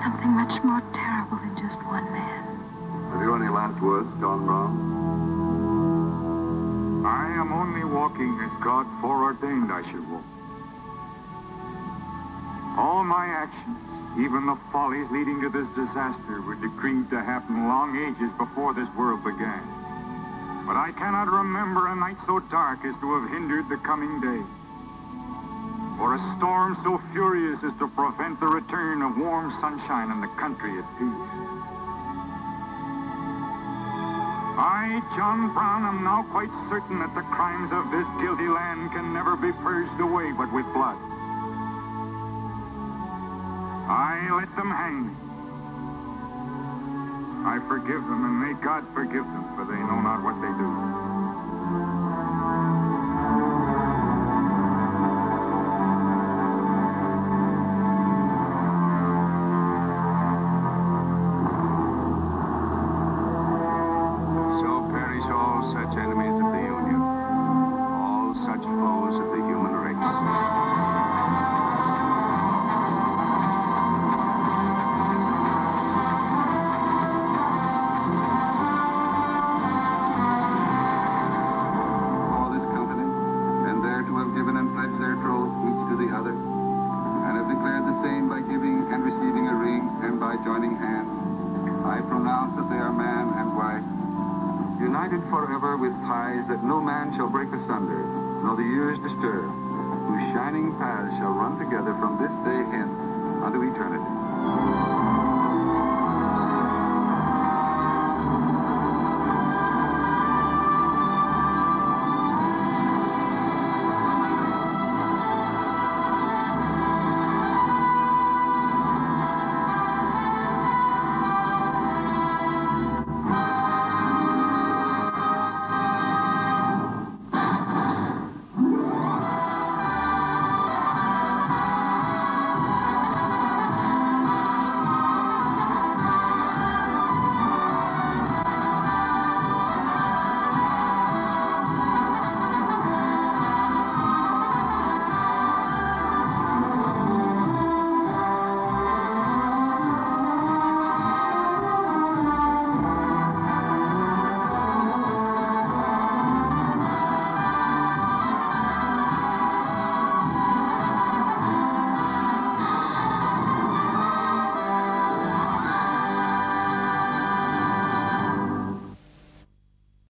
Something much more terrible than just one man. Have you any last words, John Brown? I am only walking as God foreordained I should walk. All my actions, even the follies leading to this disaster, were decreed to happen long ages before this world began. But I cannot remember a night so dark as to have hindered the coming day, or a storm so furious as to prevent the return of warm sunshine and the country at peace. I, John Brown, am now quite certain that the crimes of this guilty land can never be purged away but with blood. I let them hang me. I forgive them, and may God forgive them, for they know not what they do. Forever with ties that no man shall break asunder, nor the years disturb, whose shining paths shall run together from this day hence